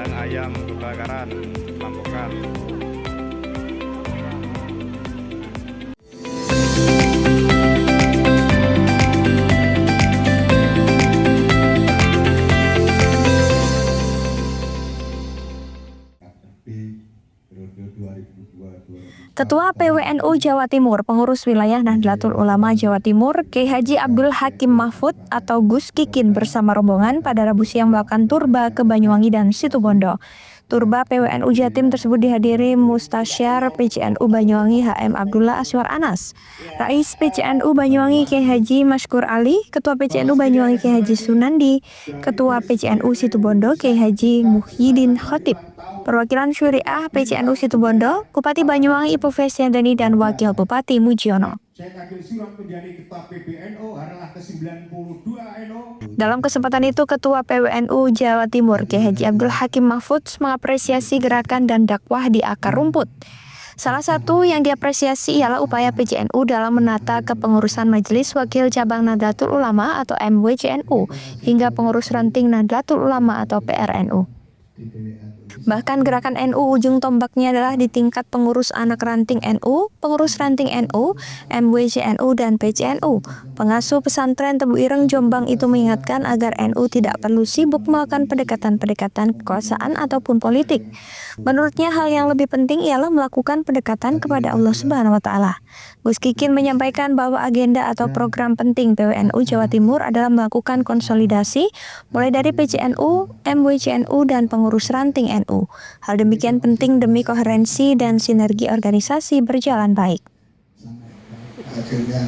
dan ayam kebakaran perampokan. Ketua PWNU Jawa Timur, Pengurus Wilayah Nahdlatul Ulama Jawa Timur, Kiai Haji Abdul Hakim Mahfud atau Gus Kikin bersama rombongan pada Rabu siang melakukan turba ke Banyuwangi dan Situbondo. Turba PWNU Jatim tersebut dihadiri Mustasyar PCNU Banyuwangi HM Abdullah Aswar Anas, Rais PCNU Banyuwangi Kiai Haji Mashkur Ali, Ketua PCNU Banyuwangi Kiai Haji Sunandi, Ketua PCNU Situbondo Kiai Haji Muhyiddin Khotib, perwakilan Syuriah PCNU Situbondo, Bupati Banyuwangi Ibu Fesyandani dan Wakil Bupati Mujiono. Dalam kesempatan itu, Ketua PWNU Jawa Timur Kiai Haji Abdul Hakim Mahfud mengapresiasi gerakan dan dakwah di akar rumput. Salah satu yang diapresiasi ialah upaya PCNU dalam menata kepengurusan Majelis Wakil Cabang Nahdlatul Ulama atau MWCNU hingga pengurus ranting Nahdlatul Ulama atau PRNU. Bahkan gerakan NU ujung tombaknya adalah di tingkat pengurus anak ranting NU, pengurus ranting NU, MWCNU, dan PCNU. Pengasuh pesantren Tebu Ireng Jombang itu mengingatkan agar NU tidak perlu sibuk melakukan pendekatan-pendekatan kekuasaan ataupun politik. Menurutnya hal yang lebih penting ialah melakukan pendekatan kepada Allah Subhanahu wa Ta'ala. Gus Kikin menyampaikan bahwa agenda atau program penting PWNU Jawa Timur adalah melakukan konsolidasi mulai dari PCNU, MWCNU, dan pengurus ranting NU. Hal demikian penting demi koherensi dan sinergi organisasi berjalan baik. Akhirnya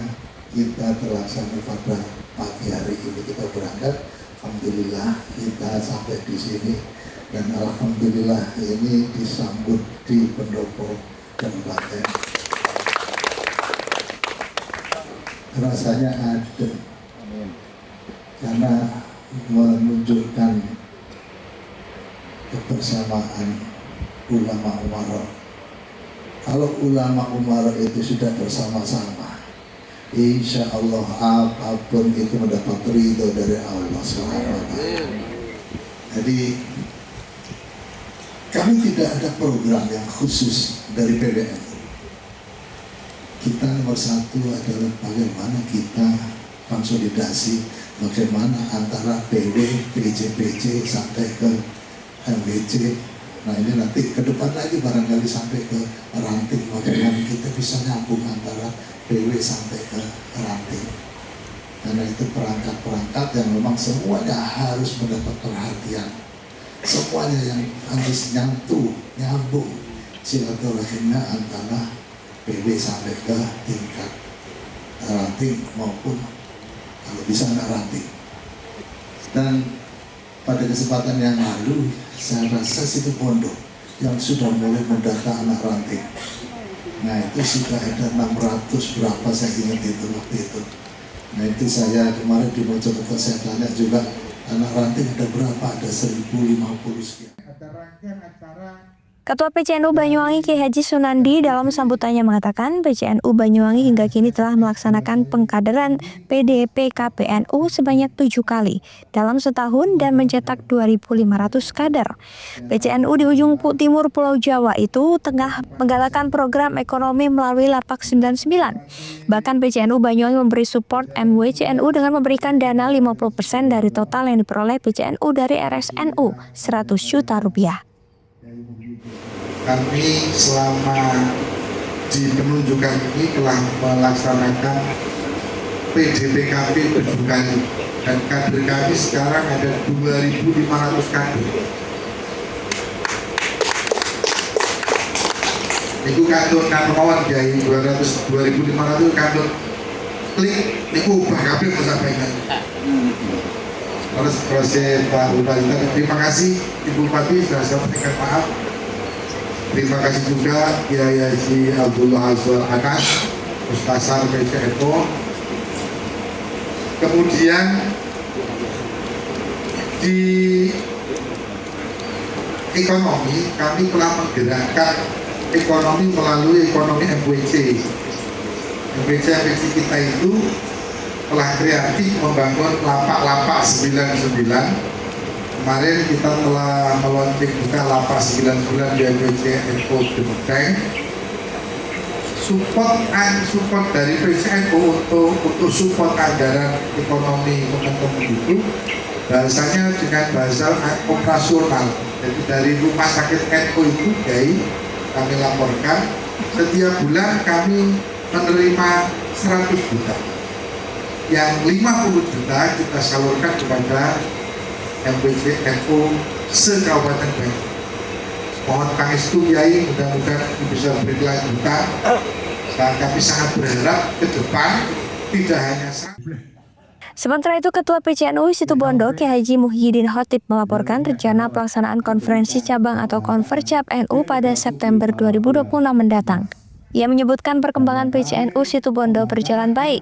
kita terlaksana pada pagi hari ini kita berangkat. Alhamdulillah kita sampai di sini dan alhamdulillah ini disambut di pendopo kabupaten. Rasanya adem karena menunjukkan kebersamaan ulama umara. Kalau ulama umara itu sudah bersama-sama, insya Allah apapun itu mendapat ridho dari Allah SWT. Jadi kami tidak ada program yang khusus dari PWNU. Kita nomor satu adalah bagaimana kita konsolidasi, bagaimana antara PW, PJ sampai ke MWC. Nah ini nanti ke depan lagi barangkali sampai ke ranting, bagaimana kita bisa nyambung antara PW sampai ke ranting. Karena itu perangkat-perangkat yang memang semuanya harus mendapat perhatian. Semuanya yang harus nyambung silaturahimnya antara PW sampai ke tingkat ranting maupun kalau bisa anak ranting. Dan pada kesempatan yang lalu, saya rasa Situbondo yang sudah mulai mendata anak ranting. Nah itu sudah ada 600 berapa saya ingat itu waktu itu. Nah itu saya kemarin di Mojokerto saya tanya juga anak ranting ada berapa? Ada 1050 sekian. Ada rangkaian acara. Ketua PCNU Banyuwangi Kiai Haji Sunandi dalam sambutannya mengatakan PCNU Banyuwangi hingga kini telah melaksanakan pengkaderan PDPKPNU sebanyak 7 kali dalam setahun dan mencetak 2.500 kader. PCNU di ujung timur Pulau Jawa itu tengah menggalakkan program ekonomi melalui Lapak 99. Bahkan PCNU Banyuwangi memberi support MWCNU dengan memberikan dana 50% dari total yang diperoleh PCNU dari RSNU, 100 juta rupiah. Kami selama di penunjukan ini telah melaksanakan PDPKP 7 kali dan kader kami sekarang ada 2.500 kader. Itu kantor kawan dari 2.500 kantor klik, itu ubah kabel sampaikan. Terus proses Pak Bupati, terima kasih Ibu Bupati sudah sampaikan maaf. Terima kasih juga Kiai Haji Abdullah Aswar Anas, Mustasar PCNU. Kemudian di ekonomi kami telah menggerakkan ekonomi melalui ekonomi MWC. MWC kita itu telah kreatif membangun lapak-lapak 99 kemarin kita telah meluncurkan buka lapas 9 bulan di PJNU Demekeng. Support dari PJNU untuk support anggaran ekonomi momentum itu bahasanya dengan bahasa operasional. Jadi dari rumah sakit NU itu kami laporkan setiap bulan kami menerima 100 juta. Yang 50 juta kita salurkan kepada MPJNU se-Kabupaten Banyuwangi. Mohon pangestu Kiai, mudah-mudahan bisa berkelanjutan. Kami sangat berharap ke depan tidak hanya Sementara itu, Ketua PCNU Situbondo Kiai Haji Muhyiddin Khotib melaporkan rencana pelaksanaan konferensi cabang atau Konfercap NU pada September 2026 mendatang. Ia menyebutkan perkembangan PCNU Situbondo berjalan baik.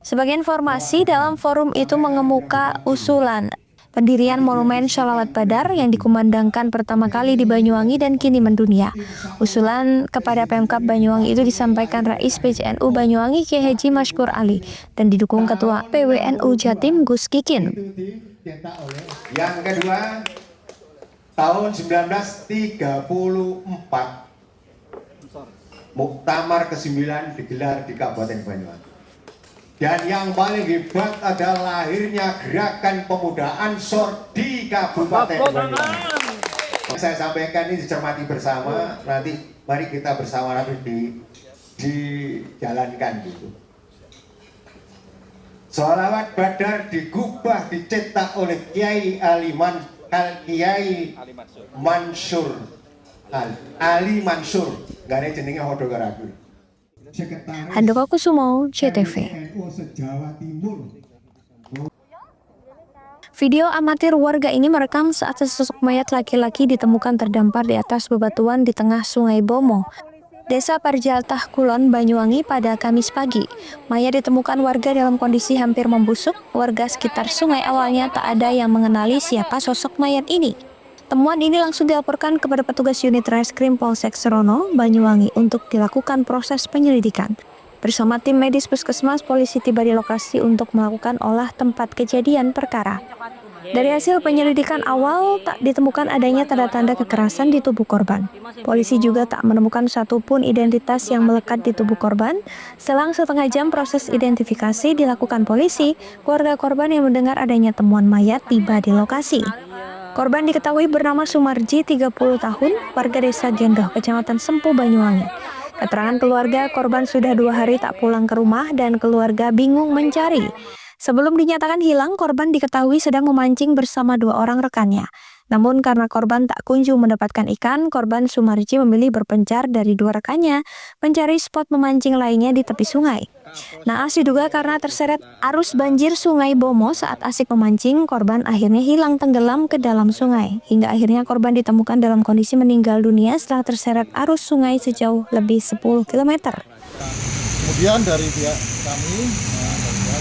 Sebagai informasi, dalam forum itu mengemuka usulan pendirian Monumen Sholawat Badar yang dikumandangkan pertama kali di Banyuwangi dan kini mendunia. Usulan kepada Pemkab Banyuwangi itu disampaikan Rais PCNU Banyuwangi Kiai Haji Mashkur Ali dan didukung Ketua PWNU Jatim Gus Kikin. Yang kedua, tahun 1934 Muktamar ke-9 digelar di Kabupaten Banyuwangi. Dan yang paling hebat adalah lahirnya gerakan pemuda Ansor di Kabupaten Banyuwangi. Saya sampaikan ini dicermati bersama, nanti mari kita bersama dijalankan gitu. Sholawat Badar digubah, dicetak oleh Kiai Ali Mansur. Gak ada jenenge hodo karaku. Handoko Kusumo, CTV. Video amatir warga ini merekam saat sesosok mayat laki-laki ditemukan terdampar di atas bebatuan di tengah Sungai Bomo, Desa Parjaltah Kulon, Banyuwangi pada Kamis pagi. Mayat ditemukan warga dalam kondisi hampir membusuk. Warga sekitar sungai awalnya tak ada yang mengenali siapa sosok mayat ini. Temuan ini langsung dilaporkan kepada petugas unit Reskrim Polsek Serono, Banyuwangi untuk dilakukan proses penyelidikan. Bersama tim medis puskesmas, polisi tiba di lokasi untuk melakukan olah tempat kejadian perkara. Dari hasil penyelidikan awal, tak ditemukan adanya tanda-tanda kekerasan di tubuh korban. Polisi juga tak menemukan satupun identitas yang melekat di tubuh korban. Selang setengah jam proses identifikasi dilakukan polisi, keluarga korban yang mendengar adanya temuan mayat tiba di lokasi. Korban diketahui bernama Sumarji, 30 tahun, warga desa Gendoh, Kecamatan Sempu, Banyuwangi. Keterangan keluarga, korban sudah 2 hari tak pulang ke rumah dan keluarga bingung mencari. Sebelum dinyatakan hilang, korban diketahui sedang memancing bersama 2 orang rekannya. Namun karena korban tak kunjung mendapatkan ikan, korban Sumarji memilih berpencar dari 2 rekannya mencari spot memancing lainnya di tepi sungai. Naas diduga karena terseret arus banjir Sungai Bomo saat asik memancing, korban akhirnya hilang tenggelam ke dalam sungai. Hingga akhirnya korban ditemukan dalam kondisi meninggal dunia setelah terseret arus sungai sejauh lebih 10 km. Kemudian dari pihak kami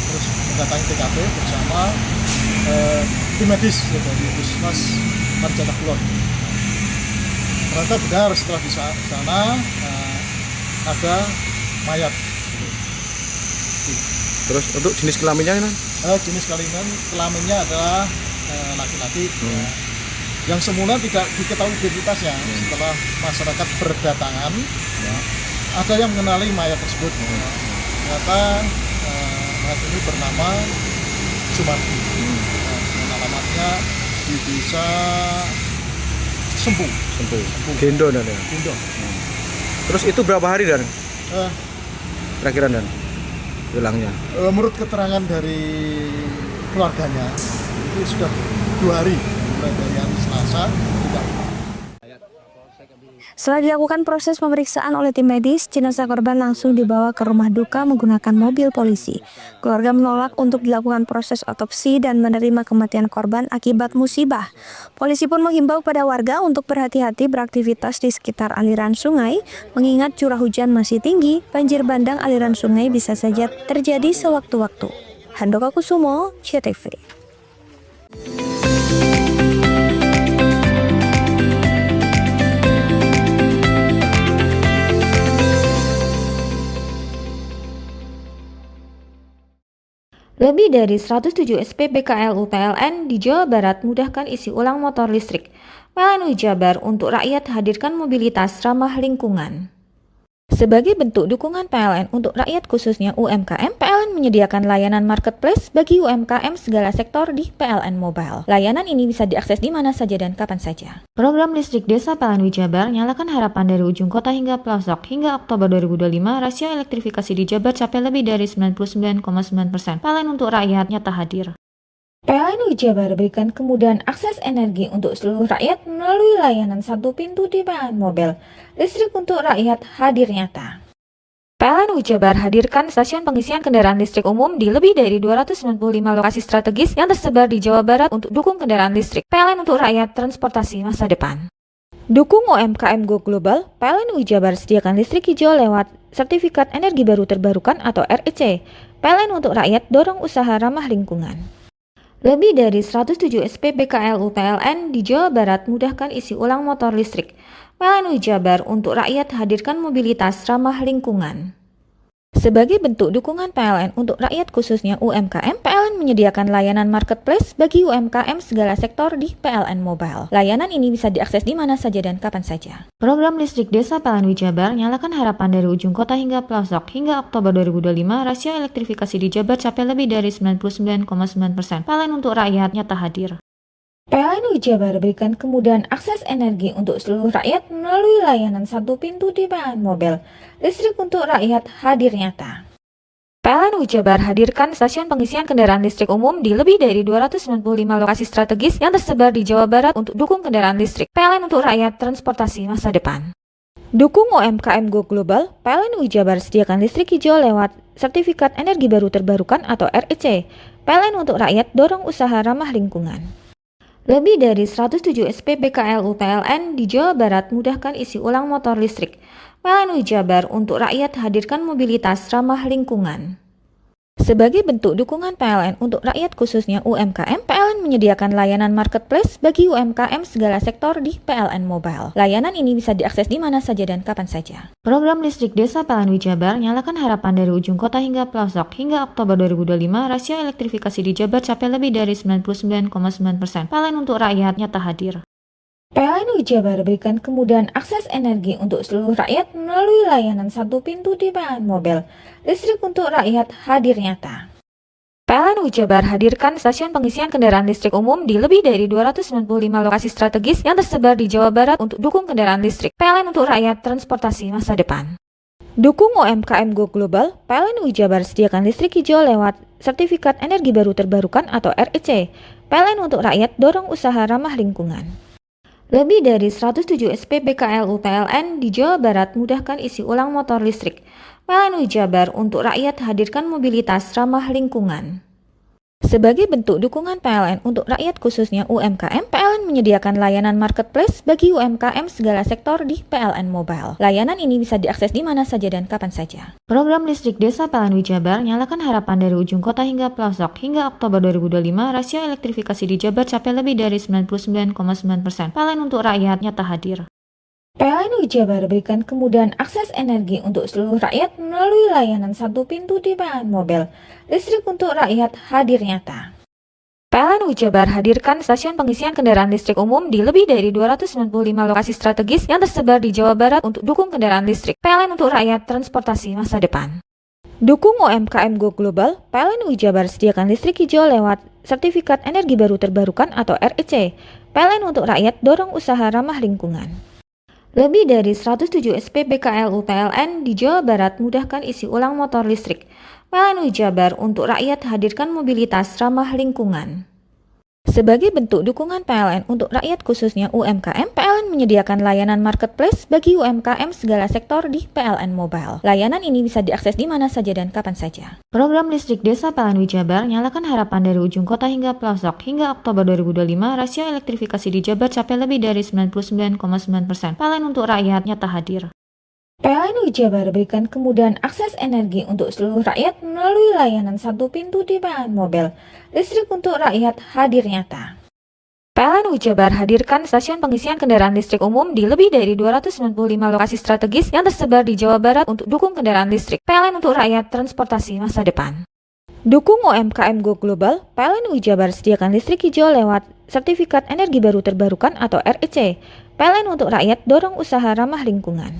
terus mendatangi TKP bersama tim medis dari Puskesmas Parjaltah Kulon. Ternyata benar setelah di sana ada mayat. Terus untuk jenis kelaminnya kan? Jenis kelaminnya adalah laki-laki. Yang semula tidak diketahui identitasnya. Setelah masyarakat berdatangan, ada yang mengenali mayat tersebut. Ternyata mayat ini bernama Sumarji. Alamatnya di desa Sempu. Gendo dan ya. Gendo. Terus itu berapa hari dan? Kira-kira dan hilangnya? Menurut keterangan dari keluarganya itu sudah 2 hari, mulai dari hari Selasa tidak. Setelah dilakukan proses pemeriksaan oleh tim medis, jenazah korban langsung dibawa ke rumah duka menggunakan mobil polisi. Keluarga menolak untuk dilakukan proses otopsi dan menerima kematian korban akibat musibah. Polisi pun menghimbau pada warga untuk berhati-hati beraktivitas di sekitar aliran sungai, mengingat curah hujan masih tinggi, banjir bandang aliran sungai bisa saja terjadi sewaktu-waktu. Handoko Kusumo, CTV. Lebih dari 107 SPBKLU PLN di Jawa Barat mudahkan isi ulang motor listrik. PLN Jabar untuk rakyat hadirkan mobilitas ramah lingkungan. Sebagai bentuk dukungan PLN untuk rakyat khususnya UMKM, PLN menyediakan layanan marketplace bagi UMKM segala sektor di PLN Mobile. Layanan ini bisa diakses di mana saja dan kapan saja. Program listrik desa PLN Jabar nyalakan harapan dari ujung kota hingga pelosok. Hingga Oktober 2025, rasio elektrifikasi di Jabar capai lebih dari 99,9%. PLN untuk rakyat nyata hadir. PLN Jabar berikan kemudahan akses energi untuk seluruh rakyat melalui layanan satu pintu di PLN Mobile. Listrik untuk rakyat hadir nyata. PLN Jabar hadirkan stasiun pengisian kendaraan listrik umum di lebih dari 295 lokasi strategis yang tersebar di Jawa Barat untuk dukung kendaraan listrik. PLN untuk rakyat transportasi masa depan. Dukung UMKM Go Global, PLN Jabar sediakan listrik hijau lewat Sertifikat Energi Baru Terbarukan atau REC. PLN untuk rakyat dorong usaha ramah lingkungan. Lebih dari 107 SPBKLU PLN di Jawa Barat mudahkan isi ulang motor listrik. PLN Jabar untuk rakyat hadirkan mobilitas ramah lingkungan. Sebagai bentuk dukungan PLN untuk rakyat khususnya UMKM, PLN menyediakan layanan marketplace bagi UMKM segala sektor di PLN Mobile. Layanan ini bisa diakses di mana saja dan kapan saja. Program listrik desa PLN Jabar nyalakan harapan dari ujung kota hingga pelosok. Hingga Oktober 2025, rasio elektrifikasi di Jabar capai lebih dari 99,9%. PLN untuk rakyat nyata hadir. PLN Jabar berikan kemudahan akses energi untuk seluruh rakyat melalui layanan satu pintu di PLN Mobile. Listrik untuk rakyat hadir nyata. PLN Jabar hadirkan stasiun pengisian kendaraan listrik umum di lebih dari 295 lokasi strategis yang tersebar di Jawa Barat untuk dukung kendaraan listrik. PLN untuk rakyat transportasi masa depan. Dukung UMKM Go Global, PLN Jabar sediakan listrik hijau lewat Sertifikat Energi Baru Terbarukan atau REC. PLN untuk rakyat dorong usaha ramah lingkungan. Lebih dari 107 SPBKLU PLN di Jawa Barat mudahkan isi ulang motor listrik. PLN Jabar untuk rakyat hadirkan mobilitas ramah lingkungan. Sebagai bentuk dukungan PLN untuk rakyat khususnya UMKM, PLN menyediakan layanan marketplace bagi UMKM segala sektor di PLN Mobile. Layanan ini bisa diakses di mana saja dan kapan saja. Program listrik desa PLN Jabar nyalakan harapan dari ujung kota hingga pelosok. Hingga Oktober 2025, rasio elektrifikasi di Jabar capai lebih dari 99,9%. PLN untuk rakyat nyata hadir. PLN Jabar berikan kemudahan akses energi untuk seluruh rakyat melalui layanan satu pintu di PLN Mobile. Listrik untuk rakyat hadir nyata. PLN Jabar hadirkan stasiun pengisian kendaraan listrik umum di lebih dari 295 lokasi strategis yang tersebar di Jawa Barat untuk dukung kendaraan listrik. PLN untuk rakyat transportasi masa depan. Dukung UMKM Go Global, PLN Jabar sediakan listrik hijau lewat Sertifikat Energi Baru Terbarukan atau REC. PLN untuk rakyat dorong usaha ramah lingkungan. Lebih dari 107 SPBKLU PLN di Jawa Barat mudahkan isi ulang motor listrik. PLN Jabar untuk rakyat hadirkan mobilitas ramah lingkungan. Sebagai bentuk dukungan PLN untuk rakyat khususnya UMKM, PLN menyediakan layanan marketplace bagi UMKM segala sektor di PLN Mobile. Layanan ini bisa diakses di mana saja dan kapan saja. Program listrik desa PLN Jabar nyalakan harapan dari ujung kota hingga pelosok. Hingga Oktober 2025, rasio elektrifikasi di Jabar capai lebih dari 99,9%. PLN untuk rakyat nyata hadir. PLN Jabar berikan kemudahan akses energi untuk seluruh rakyat melalui layanan satu pintu di PLN Mobile. Listrik untuk rakyat hadir nyata. PLN Jabar hadirkan stasiun pengisian kendaraan listrik umum di lebih dari 295 lokasi strategis yang tersebar di Jawa Barat untuk dukung kendaraan listrik. PLN untuk rakyat transportasi masa depan. Dukung UMKM Go Global, PLN Jabar sediakan listrik hijau lewat Sertifikat Energi Baru Terbarukan atau REC. PLN untuk rakyat dorong usaha ramah lingkungan. Lebih dari 107 SPBKLU PLN di Jawa Barat mudahkan isi ulang motor listrik. PLN Jabar untuk rakyat hadirkan mobilitas ramah lingkungan. Sebagai bentuk dukungan PLN untuk rakyat khususnya UMKM, PLN menyediakan layanan marketplace bagi UMKM segala sektor di PLN Mobile. Layanan ini bisa diakses di mana saja dan kapan saja. Program listrik desa PLN Jabar nyalakan harapan dari ujung kota hingga pelosok. Hingga Oktober 2025, rasio elektrifikasi di Jabar capai lebih dari 99,9%. PLN untuk rakyat nyata hadir. PLN Jabar berikan kemudahan akses energi untuk seluruh rakyat melalui layanan satu pintu di PLN Mobile. Listrik untuk rakyat hadir nyata. PLN Jabar hadirkan stasiun pengisian kendaraan listrik umum di lebih dari 295 lokasi strategis yang tersebar di Jawa Barat untuk dukung kendaraan listrik. PLN untuk rakyat transportasi masa depan. Dukung UMKM Go Global, PLN UI Jabar sediakan listrik hijau lewat Sertifikat Energi Baru Terbarukan atau REC. PLN untuk rakyat dorong usaha ramah lingkungan.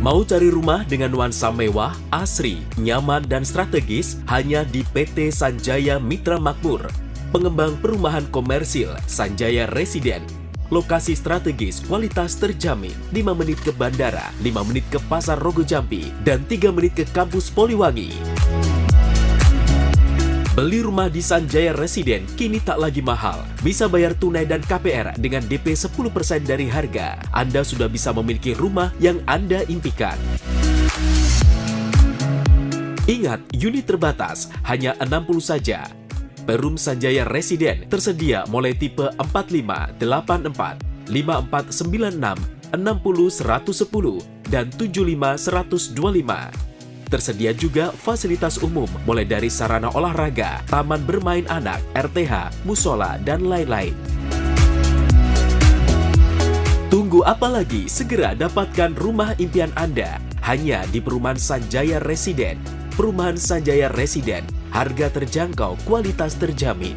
Mau cari rumah dengan nuansa mewah, asri, nyaman, dan strategis hanya di PT Sanjaya Mitra Makmur. Pengembang perumahan komersil Sanjaya Residen. Lokasi strategis, kualitas terjamin. 5 menit ke bandara, 5 menit ke Pasar Rogo Jampi, dan 3 menit ke kampus Poliwangi. Beli rumah di Sanjaya Residen kini tak lagi mahal. Bisa bayar tunai dan KPR dengan DP 10% dari harga. Anda sudah bisa memiliki rumah yang Anda impikan. Ingat, unit terbatas, hanya 60 saja. Perum Sanjaya Residen tersedia mulai tipe 45, 84, 5496, 60 110, dan 75 125. Tersedia juga fasilitas umum mulai dari sarana olahraga, taman bermain anak, RTH, musola, dan lain-lain. Tunggu apa lagi? Segera dapatkan rumah impian Anda hanya di Perumahan Sanjaya Residen. Perumahan Sanjaya Residen, harga terjangkau, kualitas terjamin.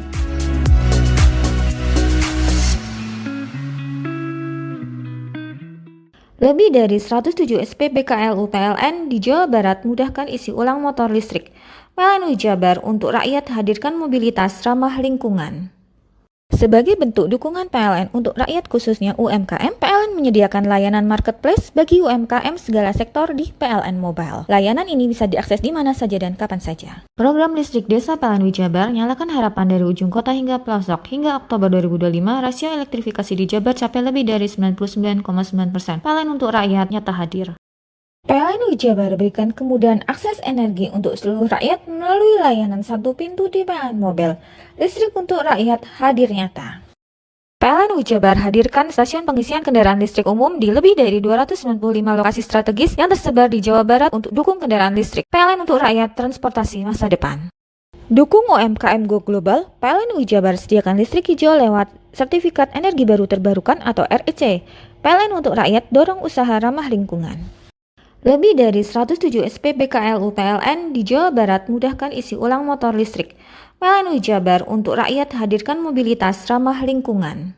Lebih dari 107 SPBKLU PLN di Jawa Barat mudahkan isi ulang motor listrik. PLN UI Jabar untuk rakyat hadirkan mobilitas ramah lingkungan. Sebagai bentuk dukungan PLN untuk rakyat khususnya UMKM, PLN menyediakan layanan marketplace bagi UMKM segala sektor di PLN Mobile. Layanan ini bisa diakses di mana saja dan kapan saja. Program listrik desa PLN UI Jabar nyalakan harapan dari ujung kota hingga pelosok. Hingga Oktober 2025, rasio elektrifikasi di Jabar capai lebih dari 99,9%. PLN untuk rakyat nyata hadir. PLN UI Jabar berikan kemudahan akses energi untuk seluruh rakyat melalui layanan satu pintu di PLN Mobile. Listrik untuk rakyat hadir nyata. PLN UI Jabar hadirkan stasiun pengisian kendaraan listrik umum di lebih dari 295 lokasi strategis yang tersebar di Jawa Barat untuk dukung kendaraan listrik. PLN untuk rakyat transportasi masa depan. Dukung UMKM Go Global, PLN UI Jabar sediakan listrik hijau lewat Sertifikat Energi Baru Terbarukan atau REC. PLN untuk rakyat dorong usaha ramah lingkungan. Lebih dari 107 SPBKLU PLN di Jawa Barat mudahkan isi ulang motor listrik. PLN UI Jabar untuk rakyat hadirkan mobilitas ramah lingkungan.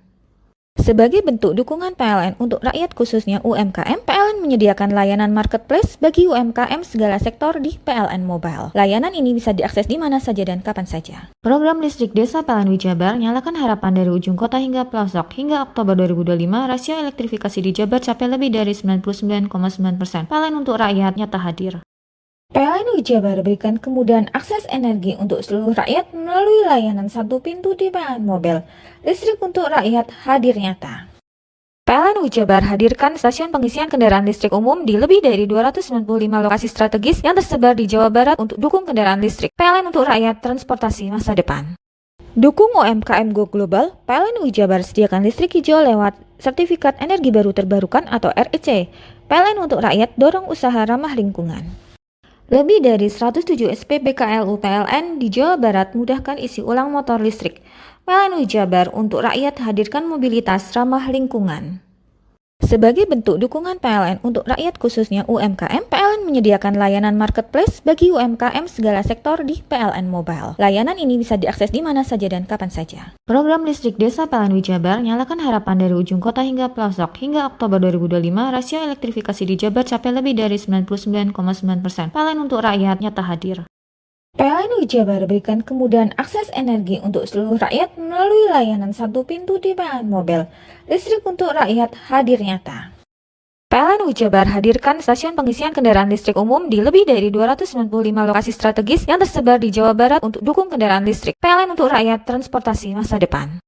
Sebagai bentuk dukungan PLN untuk rakyat khususnya UMKM, PLN menyediakan layanan marketplace bagi UMKM segala sektor di PLN Mobile. Layanan ini bisa diakses di mana saja dan kapan saja. Program listrik desa PLN UI Jabar nyalakan harapan dari ujung kota hingga pelosok. Hingga Oktober 2025, rasio elektrifikasi di Jabar capai lebih dari 99,9%. PLN untuk rakyat nyata hadir. PLN UI Jabar berikan kemudahan akses energi untuk seluruh rakyat melalui layanan satu pintu di PLN Mobile. Listrik untuk rakyat hadir nyata. PLN UI Jabar hadirkan stasiun pengisian kendaraan listrik umum di lebih dari 295 lokasi strategis yang tersebar di Jawa Barat untuk dukung kendaraan listrik. PLN untuk rakyat transportasi masa depan. Dukung UMKM Go Global, PLN UI Jabar sediakan listrik hijau lewat Sertifikat Energi Baru Terbarukan atau REC. PLN untuk rakyat dorong usaha ramah lingkungan. Lebih dari 107 SPBKLU PLN di Jawa Barat mudahkan isi ulang motor listrik. PLN UI Jabar untuk rakyat hadirkan mobilitas ramah lingkungan. Sebagai bentuk dukungan PLN untuk rakyat khususnya UMKM, PLN menyediakan layanan marketplace bagi UMKM segala sektor di PLN Mobile. Layanan ini bisa diakses di mana saja dan kapan saja. Program listrik desa PLN UI Jabar nyalakan harapan dari ujung kota hingga pelosok. Hingga Oktober 2025, rasio elektrifikasi di Jabar capai lebih dari 99,9%. PLN untuk rakyat nyata hadir. PLN UI Jabar berikan kemudahan akses energi untuk seluruh rakyat melalui layanan satu pintu di PLN Mobile. Listrik untuk rakyat hadir nyata. PLN UI Jabar hadirkan stasiun pengisian kendaraan listrik umum di lebih dari 295 lokasi strategis yang tersebar di Jawa Barat untuk dukung kendaraan listrik. PLN untuk rakyat transportasi masa depan.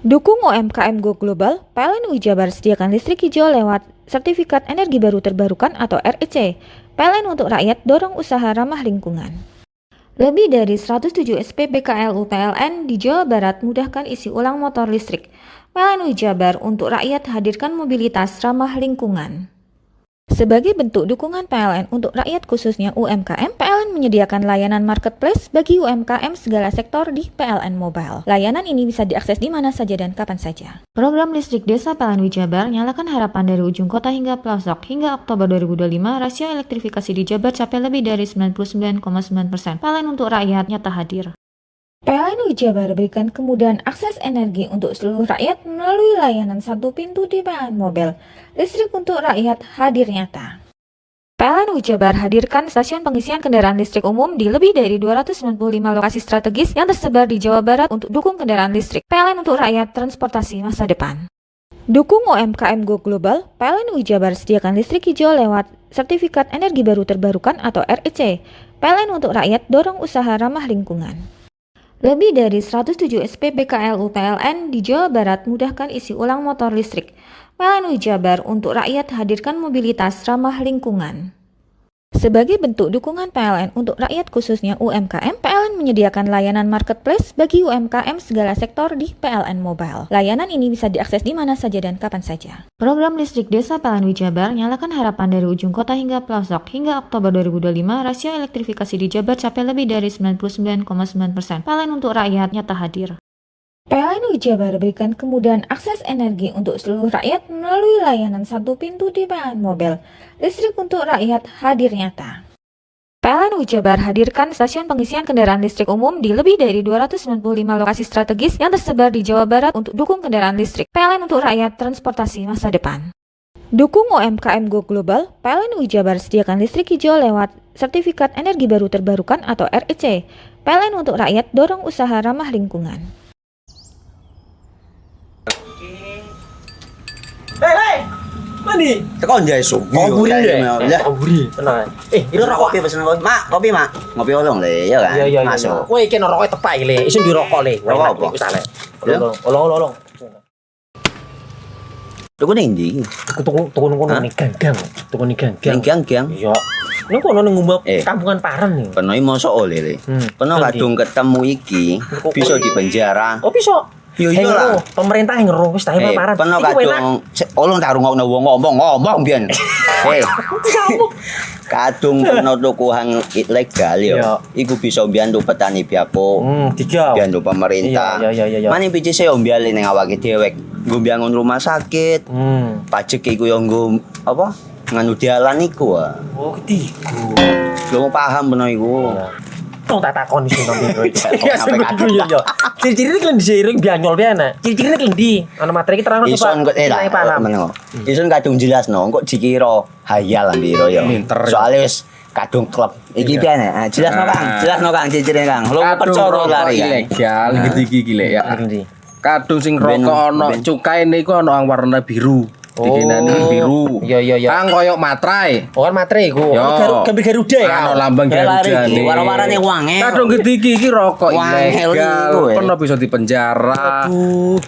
Dukung UMKM Go Global, PLN UI Jabar sediakan listrik hijau lewat Sertifikat Energi Baru Terbarukan atau REC. PLN untuk rakyat dorong usaha ramah lingkungan. Lebih dari 107 SPBKLU PLN di Jawa Barat mudahkan isi ulang motor listrik. PLN UI Jabar untuk rakyat hadirkan mobilitas ramah lingkungan. Sebagai bentuk dukungan PLN untuk rakyat khususnya UMKM, PLN menyediakan layanan marketplace bagi UMKM segala sektor di PLN Mobile. Layanan ini bisa diakses di mana saja dan kapan saja. Program listrik desa PLN Wijabar nyalakan harapan dari ujung kota hingga pelosok. Hingga Oktober 2025, rasio elektrifikasi di Jabar capai lebih dari 99,9%. PLN untuk rakyat nyata hadir. PLN Wijabar berikan kemudahan akses energi untuk seluruh rakyat melalui layanan satu pintu di PLN Mobile. Listrik untuk rakyat hadir nyata. PLN Wijabar hadirkan stasiun pengisian kendaraan listrik umum di lebih dari 295 lokasi strategis yang tersebar di Jawa Barat untuk dukung kendaraan listrik. PLN untuk rakyat transportasi masa depan. Dukung UMKM Go Global, PLN Wijabar sediakan listrik hijau lewat Sertifikat Energi Baru Terbarukan atau REC. PLN untuk rakyat dorong usaha ramah lingkungan. Lebih dari 107 SPBKLU PLN di Jawa Barat mudahkan isi ulang motor listrik. PLN Wijabar untuk rakyat hadirkan mobilitas ramah lingkungan. Sebagai bentuk dukungan PLN untuk rakyat khususnya UMKM, PLN menyediakan layanan marketplace bagi UMKM segala sektor di PLN Mobile. Layanan ini bisa diakses di mana saja dan kapan saja. Program listrik desa PLN Wijabar nyalakan harapan dari ujung kota hingga pelosok. Hingga Oktober 2025, rasio elektrifikasi di Jabar capai lebih dari 99,9%. PLN untuk rakyat nyata hadir. PLN Wijabar berikan kemudahan akses energi untuk seluruh rakyat melalui layanan satu pintu di PLN Mobile. Listrik untuk rakyat hadir nyata. PLN Wijabar hadirkan stasiun pengisian kendaraan listrik umum di lebih dari 295 lokasi strategis yang tersebar di Jawa Barat untuk dukung kendaraan listrik. PLN untuk rakyat transportasi masa depan. Dukung UMKM Go Global, PLN Wijabar sediakan listrik hijau lewat Sertifikat Energi Baru Terbarukan atau REC. PLN untuk rakyat dorong usaha ramah lingkungan. Mandi. Tekan jaya su. Koburi deh. Ya. Koburi. Tenang. Ini rokok kopi pesen kopi. Mak, kopi, Mak. Ngopi olong le, ya kan? Iya. Masuk. Woi, kene rokoknya tepak iki le. Isun dirokok le. Rokok apa? Wis ale. Ya. Olong. Tuku ning ndi? Tuku ngono ning gang. Tuku ning gang. Gang-gang. Iya. Nang kono ning ngumbat Eh. kampungan Paren nih. Peno mosok oleh le. Peno Nanti. kadung ketemu iki bisa dipenjara. Oh bisa. Yo iya lah. Pemerintah yang ngeru wis tahe Paren. Peno Iku enak. kadung olong tak rungokno wong ngomong biyen. Kadung peno tuku hang ilegal yo. Iya. Iku bisa mbiyantu petani biako. Tiga. Mbiyantu pemerintah. Iya. Mane picise yo mbiali ning awake dhewek. Nggo mbiyangun rumah sakit. Pajak iku yo nggo apa? Nganu dalan iku ah. Oh, ketiku. Lu paham bener iku. Tong tak takon sing nang biro iki. Iya, sampe kadung. Yo. Ciri-cirine kan diseiring bianyol piye Ciri-cirine kan ndi? Ana materi iki terang Ison kok lah. Meneng. Ison kadung jelasno, kok dikira hayal ambiro yo. Soale wis kadung klub. Iki piye nek? Jelasno Kang, ciri-cirine Kang. Lu percaya lari. Ilegal iki lek ya. Ndi? Kadung sing rokok ono cukai niku ono yang warna biru. Dikinani biru. Iya. Kang koyok matrai. Oh kan materi iku. Yo. Gambar Garuda ya. Ano lambang Garuda nih. Warna-warnane wange. Kadung iki rokok Wangel ilegal. iku, Pernah bisa dipenjara.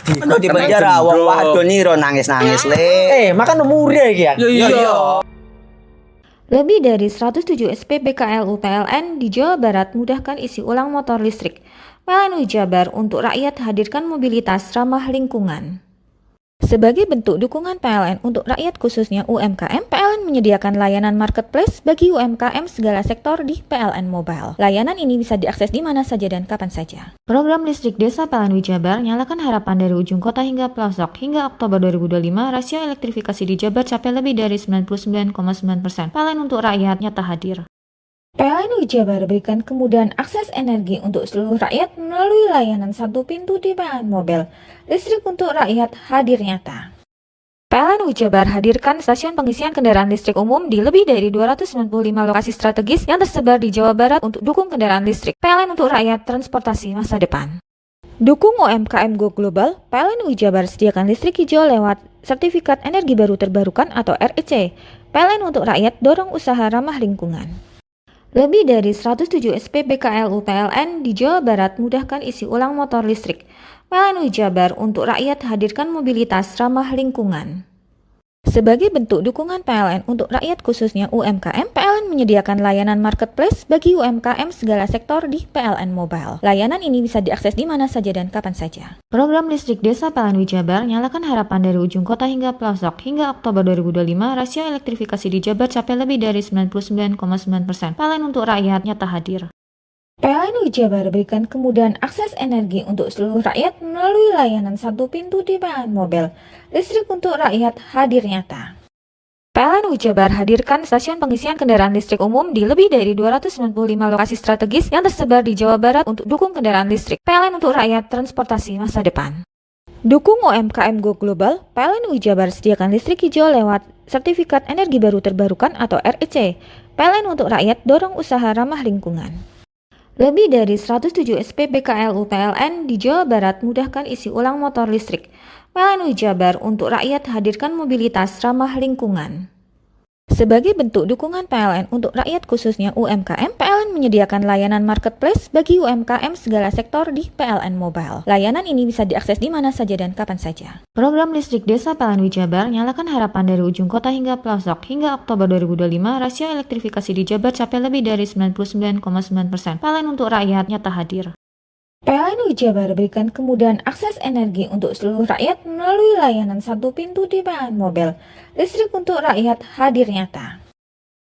Peno di penjara wong wadon iro nangis-nangis le. Makan murah iki ya. Iya. Lebih dari 107 SPBKLU PLN di Jawa Barat mudahkan isi ulang motor listrik. PLN Wijabar untuk rakyat hadirkan mobilitas ramah lingkungan. Sebagai bentuk dukungan PLN untuk rakyat khususnya UMKM, PLN menyediakan layanan marketplace bagi UMKM segala sektor di PLN Mobile. Layanan ini bisa diakses di mana saja dan kapan saja. Program listrik desa PLN Wijabar nyalakan harapan dari ujung kota hingga pelosok. Hingga Oktober 2025, rasio elektrifikasi di Jabar capai lebih dari 99,9%. PLN untuk rakyat nyata hadir. PLN Wijabar berikan kemudahan akses energi untuk seluruh rakyat melalui layanan satu pintu di PLN Mobile. Listrik untuk rakyat hadir nyata. PLN Wijabar hadirkan stasiun pengisian kendaraan listrik umum di lebih dari 295 lokasi strategis yang tersebar di Jawa Barat untuk dukung kendaraan listrik. PLN untuk rakyat transportasi masa depan. Dukung UMKM Go Global, PLN Wijabar sediakan listrik hijau lewat Sertifikat Energi Baru Terbarukan atau REC. PLN untuk rakyat dorong usaha ramah lingkungan. Lebih dari 107 SPBKLU PLN di Jawa Barat mudahkan isi ulang motor listrik. PLN Wijabar untuk rakyat hadirkan mobilitas ramah lingkungan. Sebagai bentuk dukungan PLN untuk rakyat khususnya UMKM, PLN PLN menyediakan layanan marketplace bagi UMKM segala sektor di PLN Mobile. Layanan ini bisa diakses di mana saja dan kapan saja. Program listrik desa PLN Wijabar nyalakan harapan dari ujung kota hingga pelosok. Hingga Oktober 2025, rasio elektrifikasi di Jabar capai lebih dari 99,9%. PLN untuk rakyat nyata hadir. PLN Wijabar berikan kemudahan akses energi untuk seluruh rakyat melalui layanan satu pintu di PLN Mobile. Listrik untuk rakyat hadir nyata. PLN Wijabar hadirkan stasiun pengisian kendaraan listrik umum di lebih dari 295 lokasi strategis yang tersebar di Jawa Barat untuk dukung kendaraan listrik. PLN untuk rakyat transportasi masa depan. Dukung UMKM Go Global, PLN Wijabar sediakan listrik hijau lewat Sertifikat Energi Baru Terbarukan atau REC. PLN untuk rakyat dorong usaha ramah lingkungan. Lebih dari 107 SPBKLU PLN di Jawa Barat mudahkan isi ulang motor listrik. PLN Wijabar untuk rakyat hadirkan mobilitas ramah lingkungan. Sebagai bentuk dukungan PLN untuk rakyat khususnya UMKM, PLN menyediakan layanan marketplace bagi UMKM segala sektor di PLN Mobile. Layanan ini bisa diakses di mana saja dan kapan saja. Program listrik desa PLN Wijabar nyalakan harapan dari ujung kota hingga pelosok. Hingga Oktober 2025, rasio elektrifikasi di Jabar capai lebih dari 99,9%. PLN untuk rakyat nyata hadir. PLN Wijabar berikan kemudahan akses energi untuk seluruh rakyat melalui layanan satu pintu di PLN Mobile. Listrik untuk rakyat hadir nyata.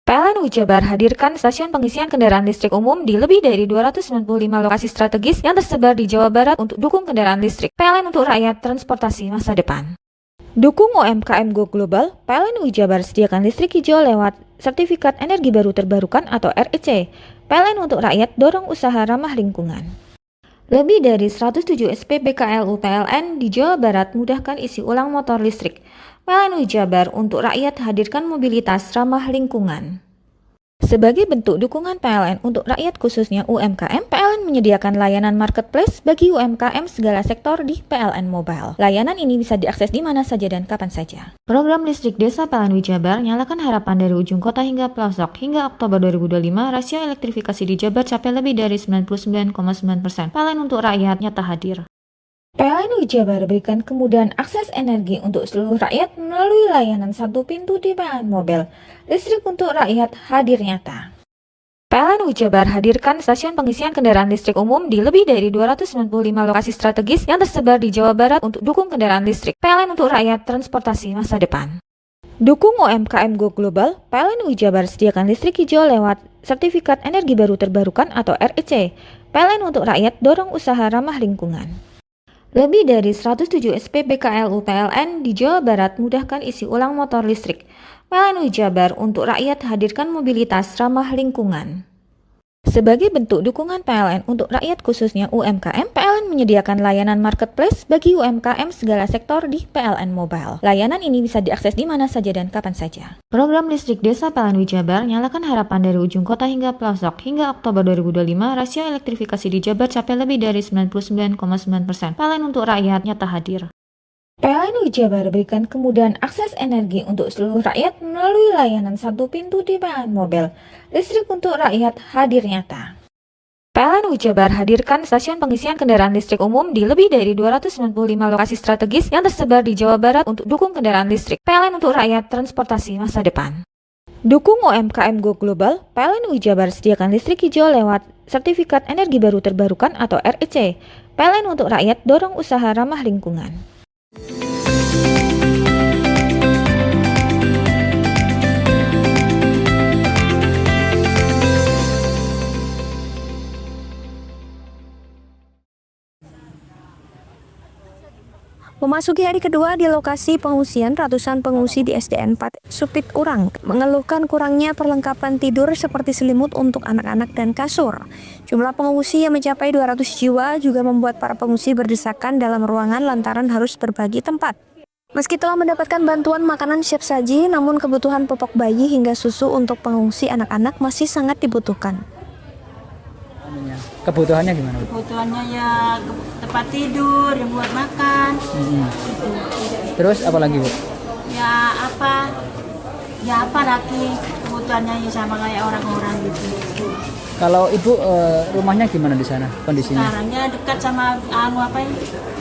PLN Wijabar hadirkan stasiun pengisian kendaraan listrik umum di lebih dari 295 lokasi strategis yang tersebar di Jawa Barat untuk dukung kendaraan listrik. PLN untuk rakyat transportasi masa depan. Dukung UMKM Go Global, PLN Wijabar sediakan listrik hijau lewat Sertifikat Energi Baru Terbarukan atau REC. PLN untuk rakyat dorong usaha ramah lingkungan. Lebih dari 107 SPBKLU PLN di Jawa Barat mudahkan isi ulang motor listrik. PLN Wijabar untuk rakyat hadirkan mobilitas ramah lingkungan. Sebagai bentuk dukungan PLN untuk rakyat khususnya UMKM, PLN menyediakan layanan marketplace bagi UMKM segala sektor di PLN Mobile. Layanan ini bisa diakses di mana saja dan kapan saja. Program listrik desa PLN Wijabar nyalakan harapan dari ujung kota hingga pelosok. Hingga Oktober 2025, rasio elektrifikasi di Jabar capai lebih dari 99,9%. PLN untuk rakyat nyata hadir. PLN Wijabar berikan kemudahan akses energi untuk seluruh rakyat melalui layanan satu pintu di PLN Mobile. Listrik untuk rakyat hadir nyata. PLN Wijabar hadirkan stasiun pengisian kendaraan listrik umum di lebih dari 295 lokasi strategis yang tersebar di Jawa Barat untuk dukung kendaraan listrik. PLN untuk rakyat transportasi masa depan. Dukung UMKM Go Global, PLN Wijabar sediakan listrik hijau lewat Sertifikat Energi Baru Terbarukan atau REC. PLN untuk rakyat dorong usaha ramah lingkungan. Lebih dari 107 SPBKLU PLN di Jawa Barat mudahkan isi ulang motor listrik. PLN Wijabar untuk rakyat hadirkan mobilitas ramah lingkungan. Sebagai bentuk dukungan PLN untuk rakyat khususnya UMKM, PLN menyediakan layanan marketplace bagi UMKM segala sektor di PLN Mobile. Layanan ini bisa diakses di mana saja dan kapan saja. Program listrik desa PLN Wijabar nyalakan harapan dari ujung kota hingga pelosok. Hingga Oktober 2025, rasio elektrifikasi di Jabar capai lebih dari 99,9%. PLN untuk rakyat nyata hadir. PLN Wijabar berikan kemudahan akses energi untuk seluruh rakyat melalui layanan satu pintu di PLN Mobile. Listrik untuk rakyat hadir nyata. PLN Wijabar hadirkan stasiun pengisian kendaraan listrik umum di lebih dari 295 lokasi strategis yang tersebar di Jawa Barat untuk dukung kendaraan listrik. PLN untuk rakyat transportasi masa depan. Dukung UMKM Go Global, PLN Wijabar sediakan listrik hijau lewat Sertifikat Energi Baru Terbarukan atau REC. PLN untuk rakyat dorong usaha ramah lingkungan. Memasuki hari kedua di lokasi pengungsian, ratusan pengungsi di SDN 4 Supit Urang mengeluhkan kurangnya perlengkapan tidur seperti selimut untuk anak-anak dan kasur. Jumlah pengungsi yang mencapai 200 jiwa juga membuat para pengungsi berdesakan dalam ruangan lantaran harus berbagi tempat. Meski telah mendapatkan bantuan makanan siap saji, namun kebutuhan popok bayi hingga susu untuk pengungsi anak-anak masih sangat dibutuhkan. Kebutuhannya gimana? Kebutuhannya ya tempat tidur, yang buat makan. Terus apa lagi, Bu? Ya apa lagi kebutuhannya ya sama kayak orang-orang gitu. Kalau Ibu rumahnya gimana di sana kondisinya? Sekarangnya dekat sama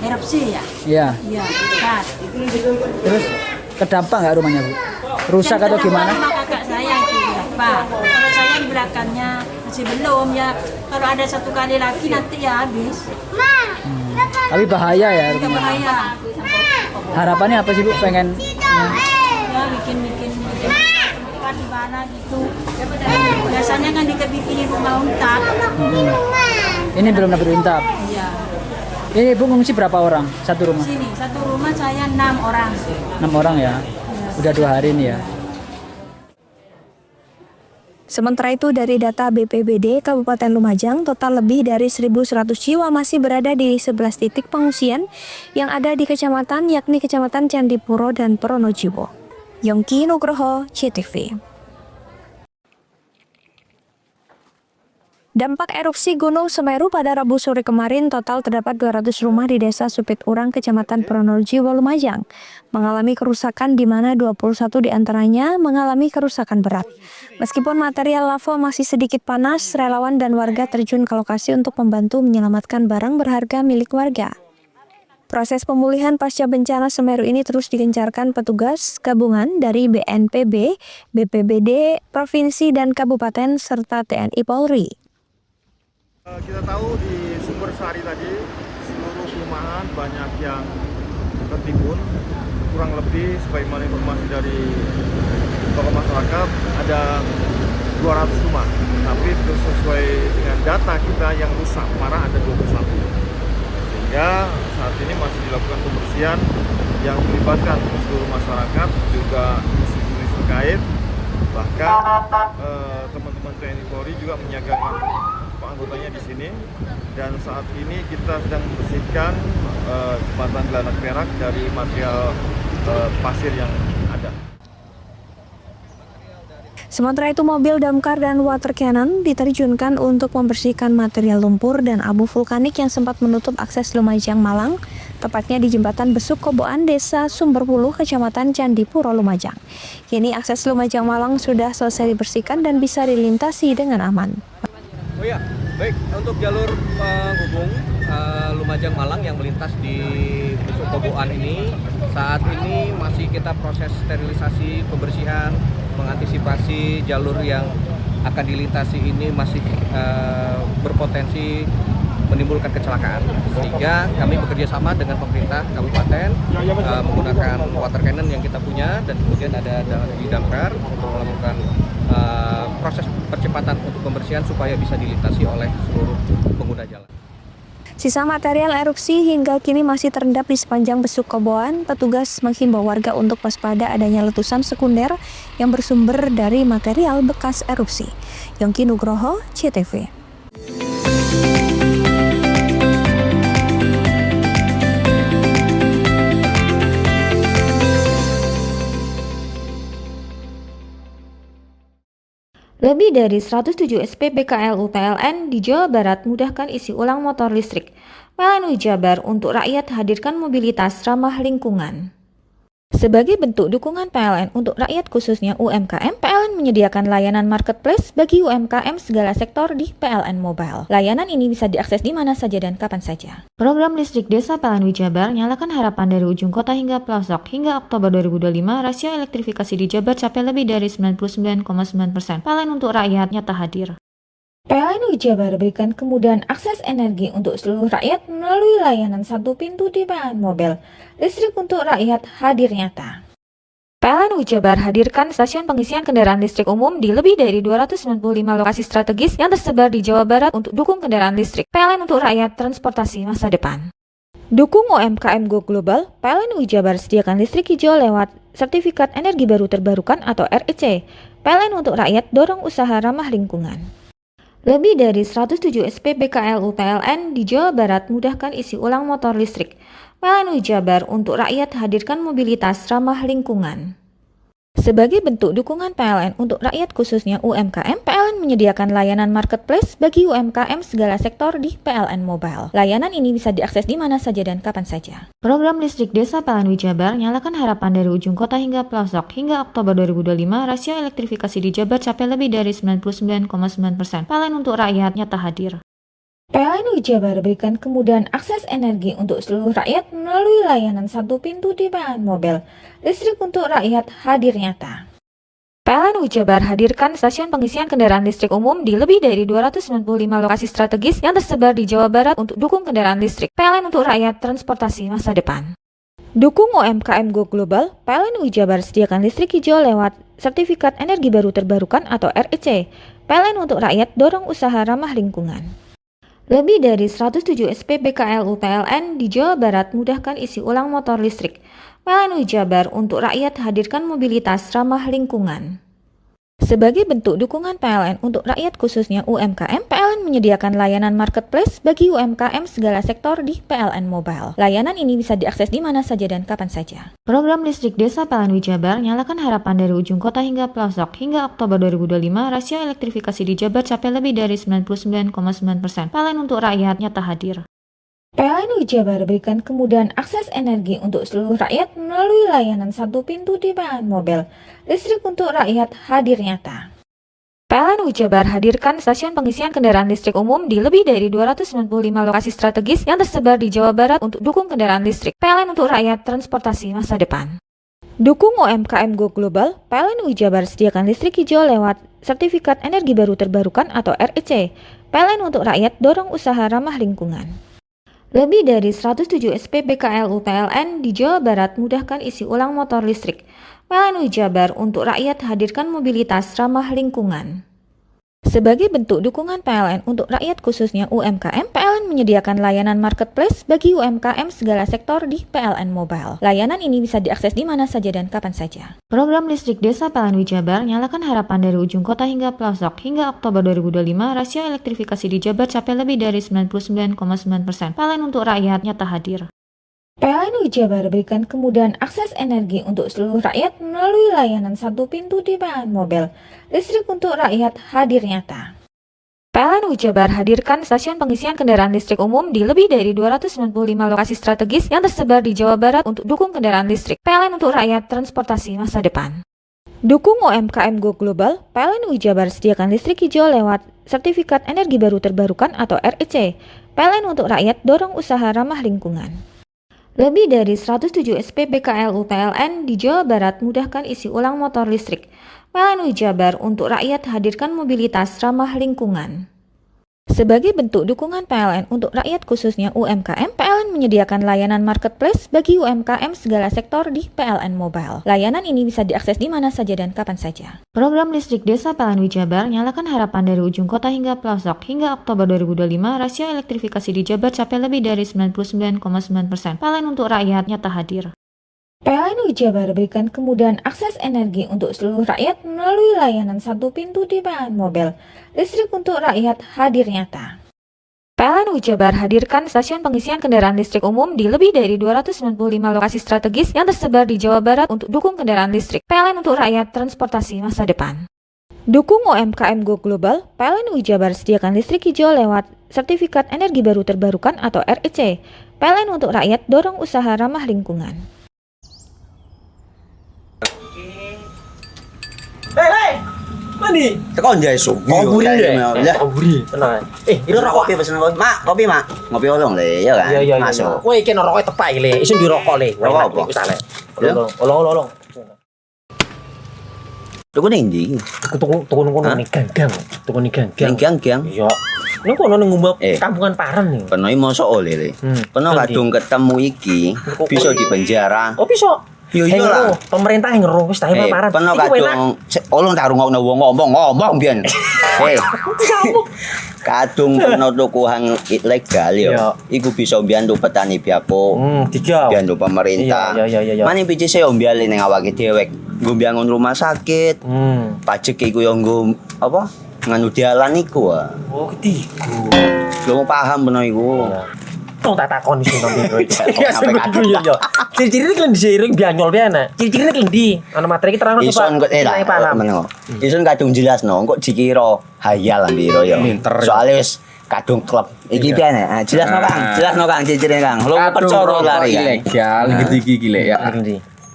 erupsi ya? Iya. Iya, dekat. Terus kedampak nggak rumahnya, Bu? Rusak atau gimana? Rumah kakak saya itu kedampak. gerakannya masih belum ya. Kalau ada 1 kali lagi nanti ya habis. Tapi bahaya ya. Bahaya. Harapannya apa sih Bu? Pengen Ya bikin tempat di mana gitu. Biasanya kan dibikinin rumah untak. Ini belum dapat untak. Iya. Ini Bu ngungsi berapa orang? Satu rumah? Sini, satu rumah saya 6 orang. 6 orang ya? Udah 2 hari nih ya? Sementara itu dari data BPBD Kabupaten Lumajang, total lebih dari 1.100 jiwa masih berada di 11 titik pengungsian yang ada di kecamatan, yakni Kecamatan Candipuro dan Pronojiwo. Yongki Nugroho, CTV. Dampak erupsi Gunung Semeru pada Rabu sore kemarin, total terdapat 200 rumah di Desa Supit Urang, Kecamatan Pronojiwo, Lumajang, mengalami kerusakan di mana 21 diantaranya mengalami kerusakan berat. Meskipun material lava masih sedikit panas, relawan dan warga terjun ke lokasi untuk membantu menyelamatkan barang berharga milik warga. Proses pemulihan pasca bencana Semeru ini terus digencarkan petugas gabungan dari BNPB, BPBD, Provinsi dan Kabupaten, serta TNI Polri. Kita tahu di Sumber Sari tadi seluruh perumahan banyak yang tertimbun, kurang lebih sebagaimana informasi dari tokoh masyarakat ada 200 rumah, tapi sesuai dengan data kita yang rusak parah ada 21, sehingga saat ini masih dilakukan pembersihan yang melibatkan seluruh masyarakat, juga institusi terkait, bahkan teman-teman TNI Polri juga menyiagakan anggotanya di sini, dan saat ini kita sedang membersihkan jembatan Gelanak Perak dari material pasir yang ada. Sementara itu, mobil damkar dan water cannon diterjunkan untuk membersihkan material lumpur dan abu vulkanik yang sempat menutup akses Lumajang Malang, tepatnya di Jembatan Besuk Koboan, Desa Sumberpuluh, Kecamatan Candipuro, Lumajang. Kini akses Lumajang Malang sudah selesai dibersihkan dan bisa dilintasi dengan aman. Oh ya, baik, untuk jalur penghubung Lumajang Malang yang melintas di Besuk Koboan ini, saat ini masih kita proses sterilisasi, pembersihan, mengantisipasi jalur yang akan dilintasi ini masih berpotensi menimbulkan kecelakaan, sehingga kami bekerja sama dengan pemerintah kabupaten menggunakan water cannon yang kita punya, dan kemudian ada dari damkar untuk melakukan proses percepatan untuk pembersihan supaya bisa dilintasi oleh seluruh pengguna jalan. Sisa material erupsi hingga kini masih terendap di sepanjang Besuk Koboan. Petugas menghimbau warga untuk waspada adanya letusan sekunder yang bersumber dari material bekas erupsi. Yongki Nugroho, CTV. Lebih dari 107 SPBKLU PLN di Jawa Barat mudahkan isi ulang motor listrik. PLN Jabar untuk rakyat hadirkan mobilitas ramah lingkungan. Sebagai bentuk dukungan PLN untuk rakyat khususnya UMKM, PLN menyediakan layanan marketplace bagi UMKM segala sektor di PLN Mobile. Layanan ini bisa diakses di mana saja dan kapan saja. Program listrik desa PLN Jabar nyalakan harapan dari ujung kota hingga pelosok. Hingga Oktober 2025, rasio elektrifikasi di Jabar capai lebih dari 99,9%. PLN untuk rakyat nyata hadir. PLN Jabar berikan kemudahan akses energi untuk seluruh rakyat melalui layanan satu pintu di PLN Mobile. Listrik untuk rakyat hadir nyata. PLN Jabar hadirkan stasiun pengisian kendaraan listrik umum di lebih dari 295 lokasi strategis yang tersebar di Jawa Barat untuk dukung kendaraan listrik. PLN untuk rakyat transportasi masa depan. Dukung UMKM Go Global, PLN Jabar sediakan listrik hijau lewat Sertifikat Energi Baru Terbarukan atau REC. PLN untuk rakyat dorong usaha ramah lingkungan. Lebih dari 107 SPBKLU PLN di Jawa Barat mudahkan isi ulang motor listrik. PLN Jabar untuk rakyat hadirkan mobilitas ramah lingkungan. Sebagai bentuk dukungan PLN untuk rakyat khususnya UMKM, PLN menyediakan layanan marketplace bagi UMKM segala sektor di PLN Mobile. Layanan ini bisa diakses di mana saja dan kapan saja. Program listrik desa PLN Jabar nyalakan harapan dari ujung kota hingga pelosok. Hingga Oktober 2025, rasio elektrifikasi di Jabar capai lebih dari 99,9%. PLN untuk rakyat nyata hadir. PLN Jabar berikan kemudahan akses energi untuk seluruh rakyat melalui layanan satu pintu di PLN Mobile. Listrik untuk rakyat hadir nyata. PLN Jabar hadirkan stasiun pengisian kendaraan listrik umum di lebih dari 295 lokasi strategis yang tersebar di Jawa Barat untuk dukung kendaraan listrik. PLN untuk rakyat, transportasi masa depan. Dukung UMKM Go Global, PLN Jabar sediakan listrik hijau lewat Sertifikat Energi Baru Terbarukan atau REC. PLN untuk rakyat, dorong usaha ramah lingkungan. Lebih dari 107 SPBKLU PLN di Jawa Barat mudahkan isi ulang motor listrik. PLN Jabar untuk rakyat hadirkan mobilitas ramah lingkungan. Sebagai bentuk dukungan PLN untuk rakyat khususnya UMKM, PLN menyediakan layanan marketplace bagi UMKM segala sektor di PLN Mobile. Layanan ini bisa diakses di mana saja dan kapan saja. Program listrik desa PLN Jabar nyalakan harapan dari ujung kota hingga pelosok. Hingga Oktober 2025, rasio elektrifikasi di Jabar capai lebih dari 99,9%. PLN untuk rakyat nyata hadir. PLN Jabar berikan kemudahan akses energi untuk seluruh rakyat melalui layanan satu pintu di PLN Mobile. Listrik untuk rakyat hadir nyata. PLN Jabar hadirkan stasiun pengisian kendaraan listrik umum di lebih dari 295 lokasi strategis yang tersebar di Jawa Barat untuk dukung kendaraan listrik. PLN untuk rakyat, transportasi masa depan. Dukung UMKM Go Global, PLN Jabar sediakan listrik hijau lewat Sertifikat Energi Baru Terbarukan atau REC. PLN untuk rakyat, dorong usaha ramah lingkungan. Lebih dari 107 SPBKLU PLN di Jawa Barat mudahkan isi ulang motor listrik. PLN Jabar untuk rakyat hadirkan mobilitas ramah lingkungan. Sebagai bentuk dukungan PLN untuk rakyat khususnya UMKM, PLN menyediakan layanan marketplace bagi UMKM segala sektor di PLN Mobile. Layanan ini bisa diakses di mana saja dan kapan saja. Program listrik desa PLN Jabar nyalakan harapan dari ujung kota hingga pelosok. Hingga Oktober 2025, rasio elektrifikasi di Jabar capai lebih dari 99,9%. PLN untuk rakyat nyata hadir. PLN Jabar berikan kemudahan akses energi untuk seluruh rakyat melalui layanan satu pintu di PLN Mobile. Listrik untuk rakyat hadir nyata. PLN Jabar hadirkan stasiun pengisian kendaraan listrik umum di lebih dari 295 lokasi strategis yang tersebar di Jawa Barat untuk dukung kendaraan listrik. PLN untuk rakyat, transportasi masa depan. Dukung UMKM Go Global, PLN Jabar sediakan listrik hijau lewat Sertifikat Energi Baru Terbarukan atau REC. PLN untuk rakyat, dorong usaha ramah lingkungan. Lebih dari 107 SPBKLU PLN di Jawa Barat mudahkan isi ulang motor listrik. PLN Jabar untuk rakyat hadirkan mobilitas ramah lingkungan. Sebagai bentuk dukungan PLN untuk rakyat khususnya UMKM, PLN menyediakan layanan marketplace bagi UMKM segala sektor di PLN Mobile. Layanan ini bisa diakses di mana saja dan kapan saja. Program listrik desa PLN Jabar nyalakan harapan dari ujung kota hingga pelosok. Hingga Oktober 2025, rasio elektrifikasi di Jabar capai lebih dari 99,9%. PLN untuk rakyat nyata hadir. PLN Jabar berikan kemudahan akses energi untuk seluruh rakyat melalui layanan satu pintu di PLN Mobile. Listrik untuk rakyat hadir nyata. PLN Jabar hadirkan stasiun pengisian kendaraan listrik umum di lebih dari 295 lokasi strategis yang tersebar di Jawa Barat untuk dukung kendaraan listrik. PLN untuk rakyat, transportasi masa depan. Dukung UMKM Go Global, PLN Jabar sediakan listrik hijau lewat Sertifikat Energi Baru Terbarukan atau REC. PLN untuk rakyat, dorong usaha ramah lingkungan. Hei, mandi. Tekan jaya su. Koburi ya. Koburi. Tenang. Ini rokok kopi pesen kopi. Mak, kopi mak. Ngopi olong le, ya kan? Iya. Masuk. Kowe iki rokok tepak le, isin dirokok le. Rokok apa? Wis ale. Olong. Tuku ning ndi? Tuku ngono ning gang. Tuku ning gang. Gang. Iya. Ning kono ning ngombe kampungan Paren nih. Kena mosok oleh le. Kena kadung ketemu iki bisa dipenjara. Oh bisa. Yo iya lah. Pemerintah yang ngeruh wis ta Paren. Kena kadung olong tak rungokno wong ngomong biyen. Kadung kena tukuhan ilegal ya. Iku bisa mbiyantu petani biako. Mbiyantu pemerintah. Iya. Mane picise yo mbiale ning awake dhewek. Nggo mbangun rumah sakit. Pajak iku yo nggo apa? Nganu dalan iku. Oh, ketiku. Lu paham beno iku. Tong tak takon iso nang kowe. Iya. Ciri-ciri iki diseiring bianyol piye ana? Ciri-cirine iki ndi? Ana materi iki terang coba. Ison kadung jelasno, kok dikira hayal ambiro ya. Soale wis kadung klub. Iki piye nek? Jelasno Kang ciri-cirine Kang. Lu percaya lari ilegal iki lek ya.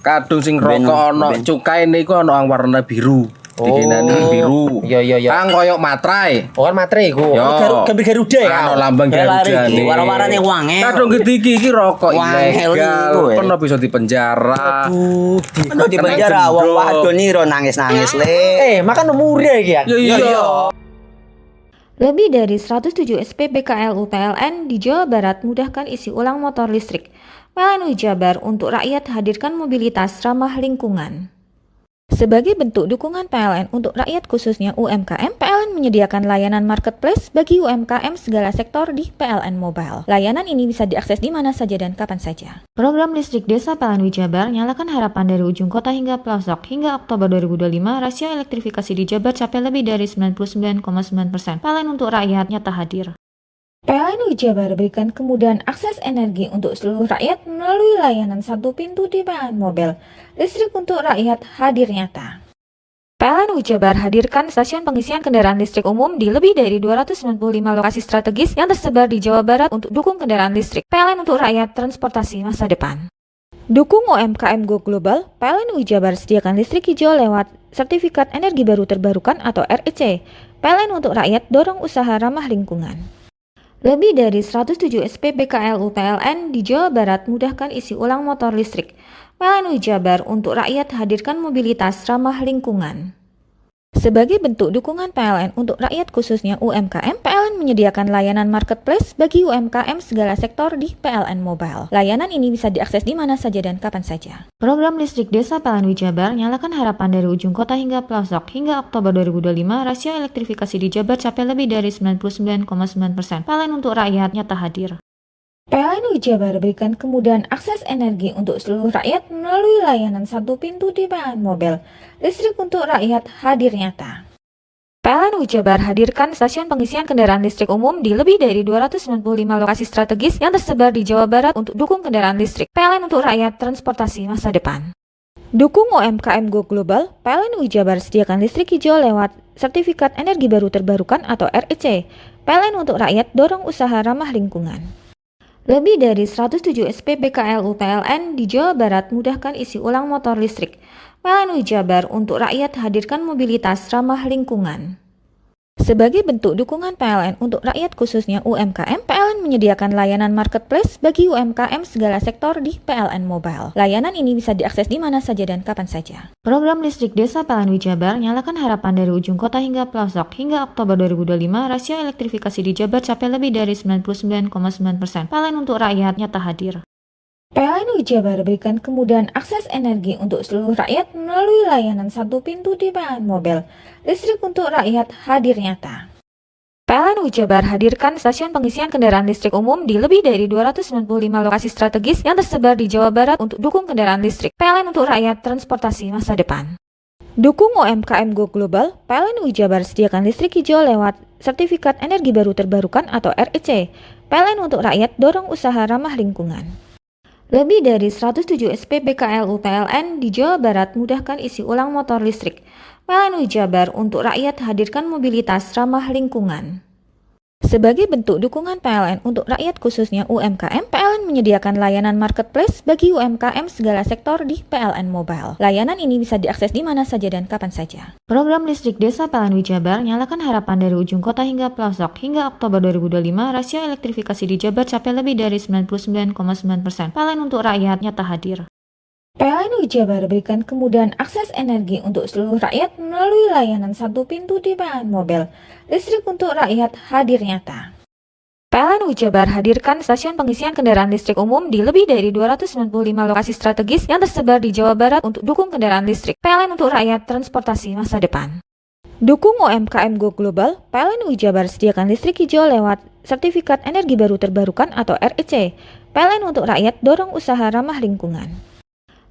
Kadung sing rokok ana cukaine iku ana warna biru. dikinani biru. Iya. Kang koyo matrai. Oh kan matrai iku. Gambar Garuda ya. Ano lambang Garuda nih. Warna-warnane wangi. Kadung iki rokok ilegal. Pernah bisa dipenjara. Kok dipenjara wong wadon iro nangis-nangis le. Makan murah iki ya. Iya. Lebih dari 107 SPBKLU PLN di Jawa Barat mudahkan isi ulang motor listrik. PLN Jabar untuk rakyat hadirkan mobilitas ramah lingkungan. Sebagai bentuk dukungan PLN untuk rakyat khususnya UMKM, PLN menyediakan layanan marketplace bagi UMKM segala sektor di PLN Mobile. Layanan ini bisa diakses di mana saja dan kapan saja. Program listrik desa PLN Jabar nyalakan harapan dari ujung kota hingga pelosok. Hingga Oktober 2025, rasio elektrifikasi di Jabar capai lebih dari 99,9%. PLN untuk rakyat nyata hadir. PLN Jabar berikan kemudahan akses energi untuk seluruh rakyat melalui layanan satu pintu di PLN Mobile. Listrik untuk rakyat hadir nyata. PLN Jabar hadirkan stasiun pengisian kendaraan listrik umum di lebih dari 295 lokasi strategis yang tersebar di Jawa Barat untuk dukung kendaraan listrik. PLN untuk rakyat transportasi masa depan. Dukung UMKM Go Global, PLN Jabar sediakan listrik hijau lewat Sertifikat Energi Baru Terbarukan atau REC. PLN untuk rakyat dorong usaha ramah lingkungan. Lebih dari 107 SPBKLU PLN di Jawa Barat mudahkan isi ulang motor listrik. PLN Jabar untuk rakyat hadirkan mobilitas ramah lingkungan. Sebagai bentuk dukungan PLN untuk rakyat khususnya UMKM, PLN menyediakan layanan marketplace bagi UMKM segala sektor di PLN Mobile. Layanan ini bisa diakses di mana saja dan kapan saja. Program listrik desa PLN Jabar nyalakan harapan dari ujung kota hingga pelosok. Hingga Oktober 2025, rasio elektrifikasi di Jabar capai lebih dari 99,9%. PLN untuk rakyat nyata hadir. PLN Jabar berikan kemudahan akses energi untuk seluruh rakyat melalui layanan satu pintu di PLN Mobile. Listrik untuk rakyat hadir nyata. PLN Jabar hadirkan stasiun pengisian kendaraan listrik umum di lebih dari 295 lokasi strategis yang tersebar di Jawa Barat untuk dukung kendaraan listrik. PLN untuk rakyat transportasi masa depan. Dukung UMKM Go Global, PLN Jabar sediakan listrik hijau lewat Sertifikat Energi Baru Terbarukan atau REC. PLN untuk rakyat dorong usaha ramah lingkungan. Lebih dari 107 SPBKLU PLN di Jawa Barat mudahkan isi ulang motor listrik. PLN Jabar untuk rakyat hadirkan mobilitas ramah lingkungan. Sebagai bentuk dukungan PLN untuk rakyat khususnya UMKM, PLN menyediakan layanan marketplace bagi UMKM segala sektor di PLN Mobile. Layanan ini bisa diakses di mana saja dan kapan saja. Program listrik desa PLN Jabar nyalakan harapan dari ujung kota hingga pelosok. Hingga Oktober 2025, rasio elektrifikasi di Jabar capai lebih dari 99,9%. PLN untuk rakyat nyata hadir. PLN Jabar berikan kemudahan akses energi untuk seluruh rakyat melalui layanan satu pintu di PLN Mobile. Listrik untuk rakyat hadir nyata. PLN Jabar hadirkan stasiun pengisian kendaraan listrik umum di lebih dari 295 lokasi strategis yang tersebar di Jawa Barat untuk dukung kendaraan listrik. PLN untuk rakyat transportasi masa depan. Dukung UMKM Go Global, PLN Jabar sediakan listrik hijau lewat Sertifikat Energi Baru Terbarukan atau REC. PLN untuk rakyat dorong usaha ramah lingkungan. Lebih dari 107 SPBKLU PLN di Jawa Barat mudahkan isi ulang motor listrik. PLN Jabar untuk rakyat hadirkan mobilitas ramah lingkungan. Sebagai bentuk dukungan PLN untuk rakyat khususnya UMKM, PLN menyediakan layanan marketplace bagi UMKM segala sektor di PLN Mobile. Layanan ini bisa diakses di mana saja dan kapan saja. Program listrik desa PLN Jabar nyalakan harapan dari ujung kota hingga pelosok. Hingga Oktober 2025, rasio elektrifikasi di Jabar capai lebih dari 99,9%. PLN untuk rakyat nyata hadir. PLN Jabar berikan kemudahan akses energi untuk seluruh rakyat melalui layanan satu pintu di PLN Mobile. Listrik untuk rakyat hadir nyata. PLN Jabar hadirkan stasiun pengisian kendaraan listrik umum di lebih dari 295 lokasi strategis yang tersebar di Jawa Barat untuk dukung kendaraan listrik. PLN untuk rakyat transportasi masa depan. Dukung UMKM Go Global, PLN Jabar sediakan listrik hijau lewat Sertifikat Energi Baru Terbarukan atau REC. PLN untuk rakyat dorong usaha ramah lingkungan.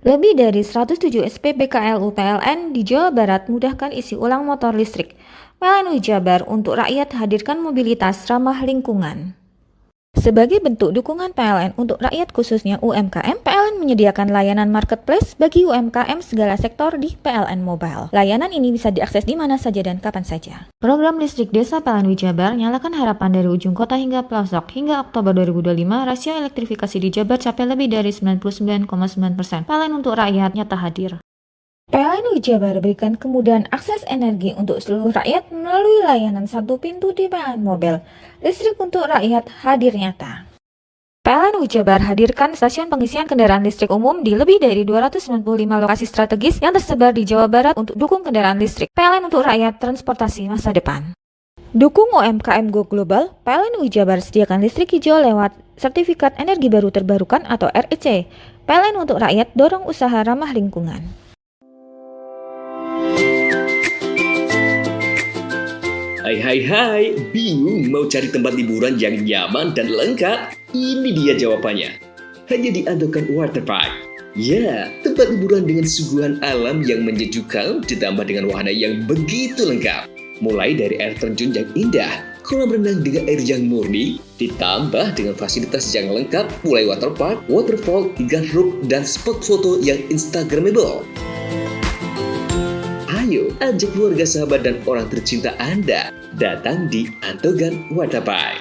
Lebih dari 107 SPBKLU PLN di Jawa Barat mudahkan isi ulang motor listrik. PLN Jabar untuk rakyat hadirkan mobilitas ramah lingkungan. Sebagai bentuk dukungan PLN untuk rakyat khususnya UMKM, PLN menyediakan layanan marketplace bagi UMKM segala sektor di PLN Mobile. Layanan ini bisa diakses di mana saja dan kapan saja. Program listrik desa PLN Jabar nyalakan harapan dari ujung kota hingga pelosok. Hingga Oktober 2025, rasio elektrifikasi di Jabar capai lebih dari 99,9%. PLN untuk rakyat nyata hadir. PLN Jabar berikan kemudahan akses energi untuk seluruh rakyat melalui layanan satu pintu di PLN Mobile. Listrik untuk rakyat hadir nyata. PLN Jabar hadirkan stasiun pengisian kendaraan listrik umum di lebih dari 295 lokasi strategis yang tersebar di Jawa Barat untuk dukung kendaraan listrik. PLN untuk rakyat transportasi masa depan. Dukung UMKM Go Global, PLN Jabar sediakan listrik hijau lewat Sertifikat Energi Baru Terbarukan atau REC. PLN untuk rakyat dorong usaha ramah lingkungan. Hai, bingung mau cari tempat liburan yang nyaman dan lengkap? Ini dia jawabannya. Hanya di Andokan Waterpark. Ya, tempat liburan dengan suguhan alam yang menyejukkan ditambah dengan wahana yang begitu lengkap. Mulai dari air terjun yang indah, kolam renang dengan air yang murni, ditambah dengan fasilitas yang lengkap mulai waterpark, waterfall, hingga roof dan spot foto yang instagramable. Ayo, ajak keluarga, sahabat, dan orang tercinta Anda datang di Andokan Waterpark.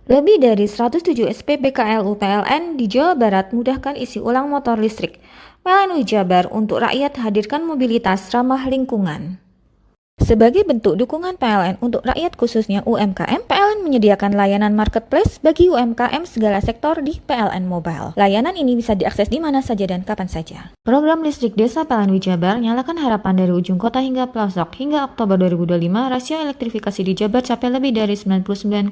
Lebih dari 107 SPBKLU PLN di Jawa Barat mudahkan isi ulang motor listrik. PLN Jabar untuk rakyat hadirkan mobilitas ramah lingkungan. Sebagai bentuk dukungan PLN untuk rakyat khususnya UMKM, PLN menyediakan layanan marketplace bagi UMKM segala sektor di PLN Mobile. Layanan ini bisa diakses di mana saja dan kapan saja. Program listrik desa PLN Jabar nyalakan harapan dari ujung kota hingga pelosok. Hingga Oktober 2025, rasio elektrifikasi di Jabar capai lebih dari 99,9%.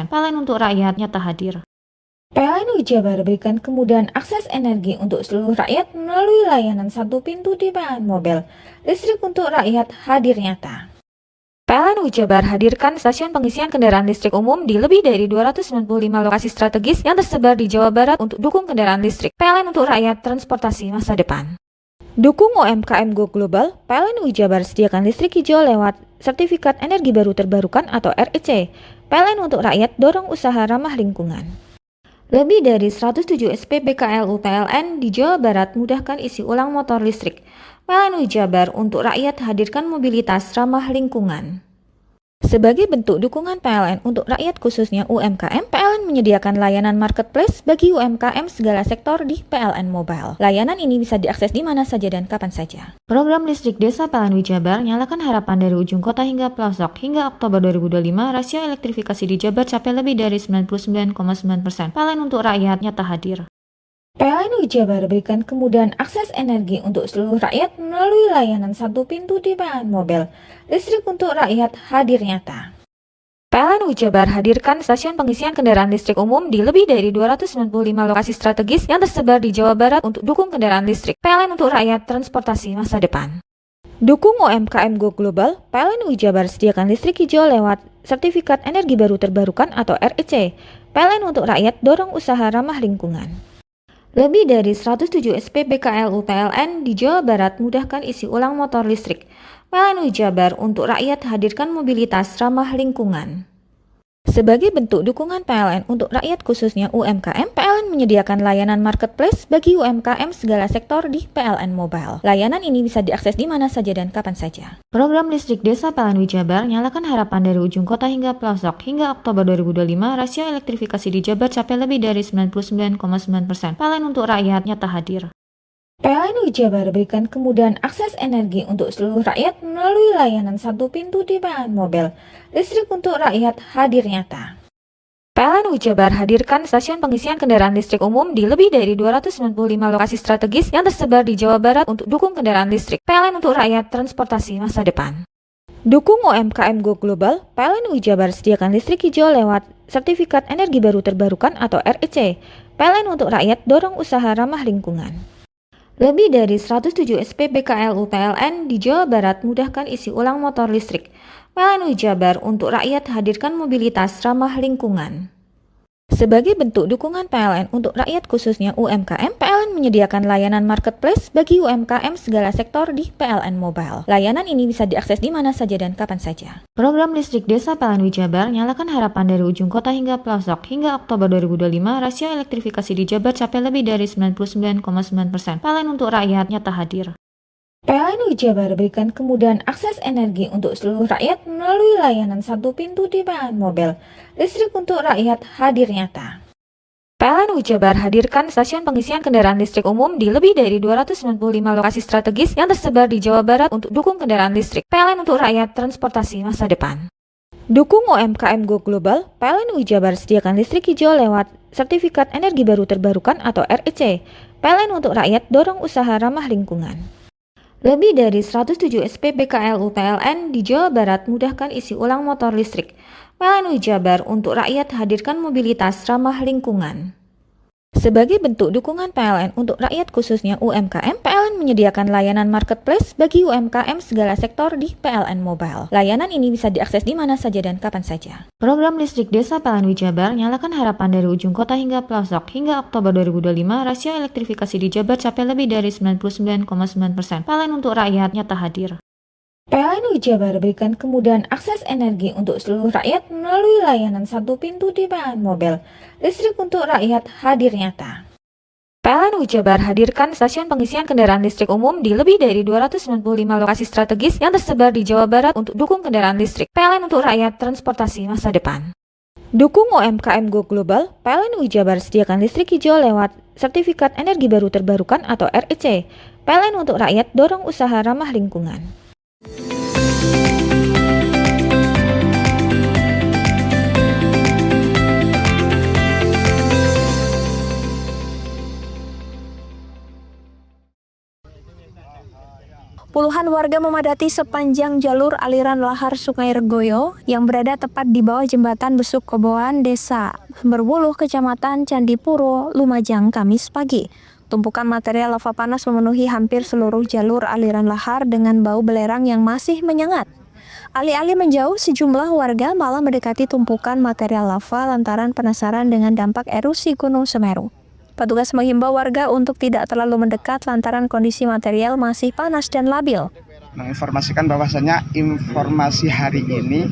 PLN untuk rakyat nyata hadir. PLN Jabar berikan kemudahan akses energi untuk seluruh rakyat melalui layanan satu pintu di PLN Mobile. Listrik untuk rakyat hadir nyata. PLN Jabar hadirkan stasiun pengisian kendaraan listrik umum di lebih dari 295 lokasi strategis yang tersebar di Jawa Barat untuk dukung kendaraan listrik. PLN untuk rakyat transportasi masa depan. Dukung UMKM Go Global, PLN Jabar sediakan listrik hijau lewat Sertifikat Energi Baru Terbarukan atau REC. PLN untuk rakyat dorong usaha ramah lingkungan. Lebih dari 107 SPBKLU PLN di Jawa Barat mudahkan isi ulang motor listrik. PLN Jabar untuk rakyat hadirkan mobilitas ramah lingkungan. Sebagai bentuk dukungan PLN untuk rakyat khususnya UMKM, PLN menyediakan layanan marketplace bagi UMKM segala sektor di PLN Mobile. Layanan ini bisa diakses di mana saja dan kapan saja. Program listrik desa PLN Jabar nyalakan harapan dari ujung kota hingga pelosok. Hingga Oktober 2025, rasio elektrifikasi di Jabar capai lebih dari 99,9%. PLN untuk rakyat nyata hadir. PLN Jabar berikan kemudahan akses energi untuk seluruh rakyat melalui layanan satu pintu di PLN Mobile. Listrik untuk rakyat hadir nyata. PLN Jabar hadirkan stasiun pengisian kendaraan listrik umum di lebih dari 295 lokasi strategis yang tersebar di Jawa Barat untuk dukung kendaraan listrik. PLN untuk rakyat transportasi masa depan. Dukung UMKM Go Global, PLN Jabar sediakan listrik hijau lewat Sertifikat Energi Baru Terbarukan atau REC. PLN untuk rakyat dorong usaha ramah lingkungan. Lebih dari 107 SPBKLU PLN di Jawa Barat mudahkan isi ulang motor listrik. PLN Jabar untuk rakyat hadirkan mobilitas ramah lingkungan. Sebagai bentuk dukungan PLN untuk rakyat khususnya UMKM, PLN menyediakan layanan marketplace bagi UMKM segala sektor di PLN Mobile. Layanan ini bisa diakses di mana saja dan kapan saja. Program listrik desa PLN Jabar nyalakan harapan dari ujung kota hingga pelosok. Hingga Oktober 2025, rasio elektrifikasi di Jabar capai lebih dari 99,9%. PLN untuk rakyat nyata hadir. PLN Jabar berikan kemudahan akses energi untuk seluruh rakyat melalui layanan satu pintu di PLN Mobile. Listrik untuk rakyat hadir nyata. PLN Jabar hadirkan stasiun pengisian kendaraan listrik umum di lebih dari 295 lokasi strategis yang tersebar di Jawa Barat untuk dukung kendaraan listrik. PLN untuk rakyat transportasi masa depan. Dukung UMKM Go Global, PLN Jabar sediakan listrik hijau lewat Sertifikat Energi Baru Terbarukan atau REC. PLN untuk rakyat dorong usaha ramah lingkungan. Lebih dari 107 SPBKLU PLN di Jawa Barat mudahkan isi ulang motor listrik. PLN Jabar untuk rakyat hadirkan mobilitas ramah lingkungan. Sebagai bentuk dukungan PLN untuk rakyat khususnya UMKM, PLN menyediakan layanan marketplace bagi UMKM segala sektor di PLN Mobile. Layanan ini bisa diakses di mana saja dan kapan saja. Program listrik desa PLN Jabar nyalakan harapan dari ujung kota hingga pelosok. Hingga Oktober 2025, rasio elektrifikasi di Jabar capai lebih dari 99,9%. PLN untuk rakyat nyata hadir. PLN Jabar berikan kemudahan akses energi untuk seluruh rakyat melalui layanan satu pintu di PLN Mobile. Listrik untuk rakyat hadir nyata. PLN Jabar hadirkan stasiun pengisian kendaraan listrik umum di lebih dari 295 lokasi strategis yang tersebar di Jawa Barat untuk dukung kendaraan listrik. PLN untuk rakyat transportasi masa depan. Dukung UMKM Go Global, PLN Jabar sediakan listrik hijau lewat Sertifikat Energi Baru Terbarukan atau REC. PLN untuk rakyat dorong usaha ramah lingkungan. Lebih dari 107 SP BKLU PLN di Jawa Barat mudahkan isi ulang motor listrik. PLN Jabar untuk rakyat hadirkan mobilitas ramah lingkungan. Sebagai bentuk dukungan PLN untuk rakyat khususnya UMKM, PLN menyediakan layanan marketplace bagi UMKM segala sektor di PLN Mobile. Layanan ini bisa diakses di mana saja dan kapan saja. Program listrik desa PLN Jabar nyalakan harapan dari ujung kota hingga pelosok. Hingga Oktober 2025, rasio elektrifikasi di Jabar capai lebih dari 99,9%. PLN untuk rakyat nyata hadir. PLN Jabar berikan kemudahan akses energi untuk seluruh rakyat melalui layanan satu pintu di PLN Mobile. Listrik untuk rakyat hadir nyata. PLN Jabar hadirkan stasiun pengisian kendaraan listrik umum di lebih dari 295 lokasi strategis yang tersebar di Jawa Barat untuk dukung kendaraan listrik. PLN untuk rakyat transportasi masa depan. Dukung UMKM Go Global, PLN Jabar sediakan listrik hijau lewat Sertifikat Energi Baru Terbarukan atau REC. PLN untuk rakyat dorong usaha ramah lingkungan. Puluhan warga memadati sepanjang jalur aliran lahar Sungai Regoyo yang berada tepat di bawah jembatan Besuk Koboan, Desa Berbuluh, Kecamatan Candipuro, Lumajang, Kamis pagi. Tumpukan material lava panas memenuhi hampir seluruh jalur aliran lahar dengan bau belerang yang masih menyengat. Alih-alih menjauh, sejumlah warga malah mendekati tumpukan material lava lantaran penasaran dengan dampak erosi Gunung Semeru. Petugas menghimbau warga untuk tidak terlalu mendekat lantaran kondisi material masih panas dan labil. Menginformasikan bahwasanya informasi hari ini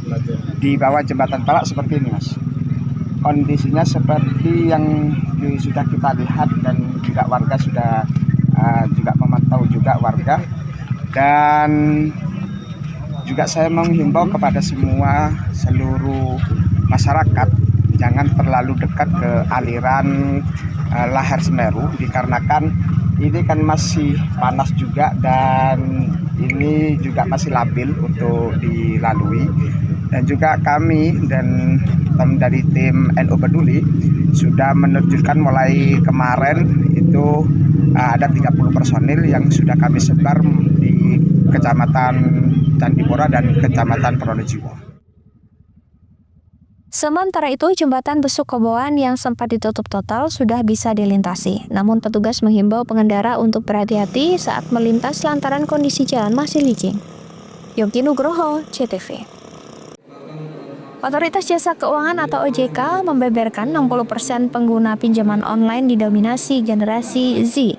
di bawah jembatan Palak seperti ini, Mas. Kondisinya seperti yang sudah kita lihat dan juga warga sudah juga memantau juga warga. Dan juga saya menghimbau kepada seluruh masyarakat jangan terlalu dekat ke aliran lahar Semeru dikarenakan ini kan masih panas juga dan ini juga masih labil untuk dilalui. Dan juga kami dan dari tim NU Peduli sudah menerjunkan mulai kemarin itu ada 30 personil yang sudah kami sebar di Kecamatan Candipuro dan Kecamatan Pronojiwo. Sementara itu, jembatan Besuk Koboan yang sempat ditutup total sudah bisa dilintasi. Namun petugas menghimbau pengendara untuk berhati-hati saat melintas lantaran kondisi jalan masih licin. Yongki Nugroho, CTV. Otoritas Jasa Keuangan atau OJK membeberkan 60% pengguna pinjaman online didominasi generasi Z.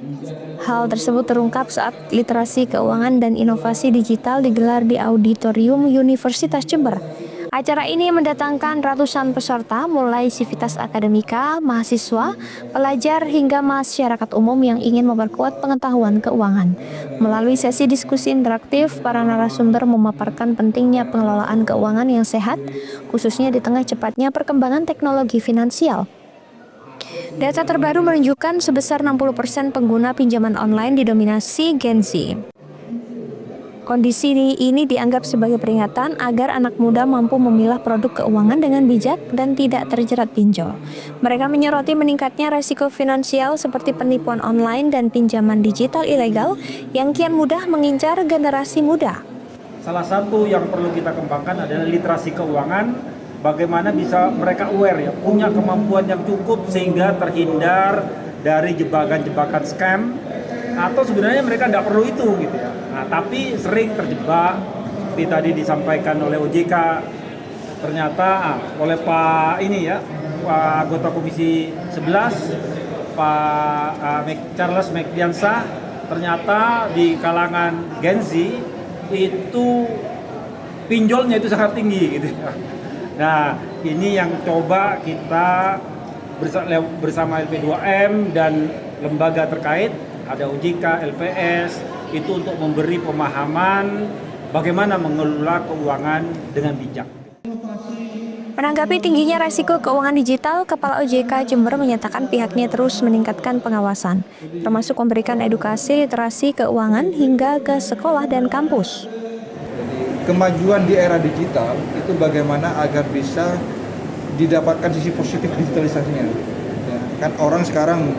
Hal tersebut terungkap saat literasi keuangan dan inovasi digital digelar di Auditorium Universitas Jember. Acara ini mendatangkan ratusan peserta mulai sivitas akademika, mahasiswa, pelajar hingga masyarakat umum yang ingin memperkuat pengetahuan keuangan. Melalui sesi diskusi interaktif, para narasumber memaparkan pentingnya pengelolaan keuangan yang sehat, khususnya di tengah cepatnya perkembangan teknologi finansial. Data terbaru menunjukkan sebesar 60% pengguna pinjaman online didominasi Gen Z. Kondisi ini dianggap sebagai peringatan agar anak muda mampu memilah produk keuangan dengan bijak dan tidak terjerat pinjol. Mereka menyoroti meningkatnya resiko finansial seperti penipuan online dan pinjaman digital ilegal yang kian mudah mengincar generasi muda. Salah satu yang perlu kita kembangkan adalah literasi keuangan, bagaimana bisa mereka aware ya, punya kemampuan yang cukup sehingga terhindar dari jebakan-jebakan scam, atau sebenarnya mereka nggak perlu itu gitu ya. Nah, tapi sering terjebak seperti tadi disampaikan oleh OJK, ternyata oleh Pak ini ya, anggota Komisi 11 Pak Charles Mekdiansah, ternyata di kalangan Gen Z itu pinjolnya itu sangat tinggi gitu. Nah, ini yang coba kita bersama LP2M dan lembaga terkait, ada OJK, LPS, itu untuk memberi pemahaman bagaimana mengelola keuangan dengan bijak. Menanggapi tingginya resiko keuangan digital, Kepala OJK Jember menyatakan pihaknya terus meningkatkan pengawasan, termasuk memberikan edukasi literasi keuangan hingga ke sekolah dan kampus. Kemajuan di era digital itu bagaimana agar bisa didapatkan sisi positif digitalisasinya. Ya, kan orang sekarang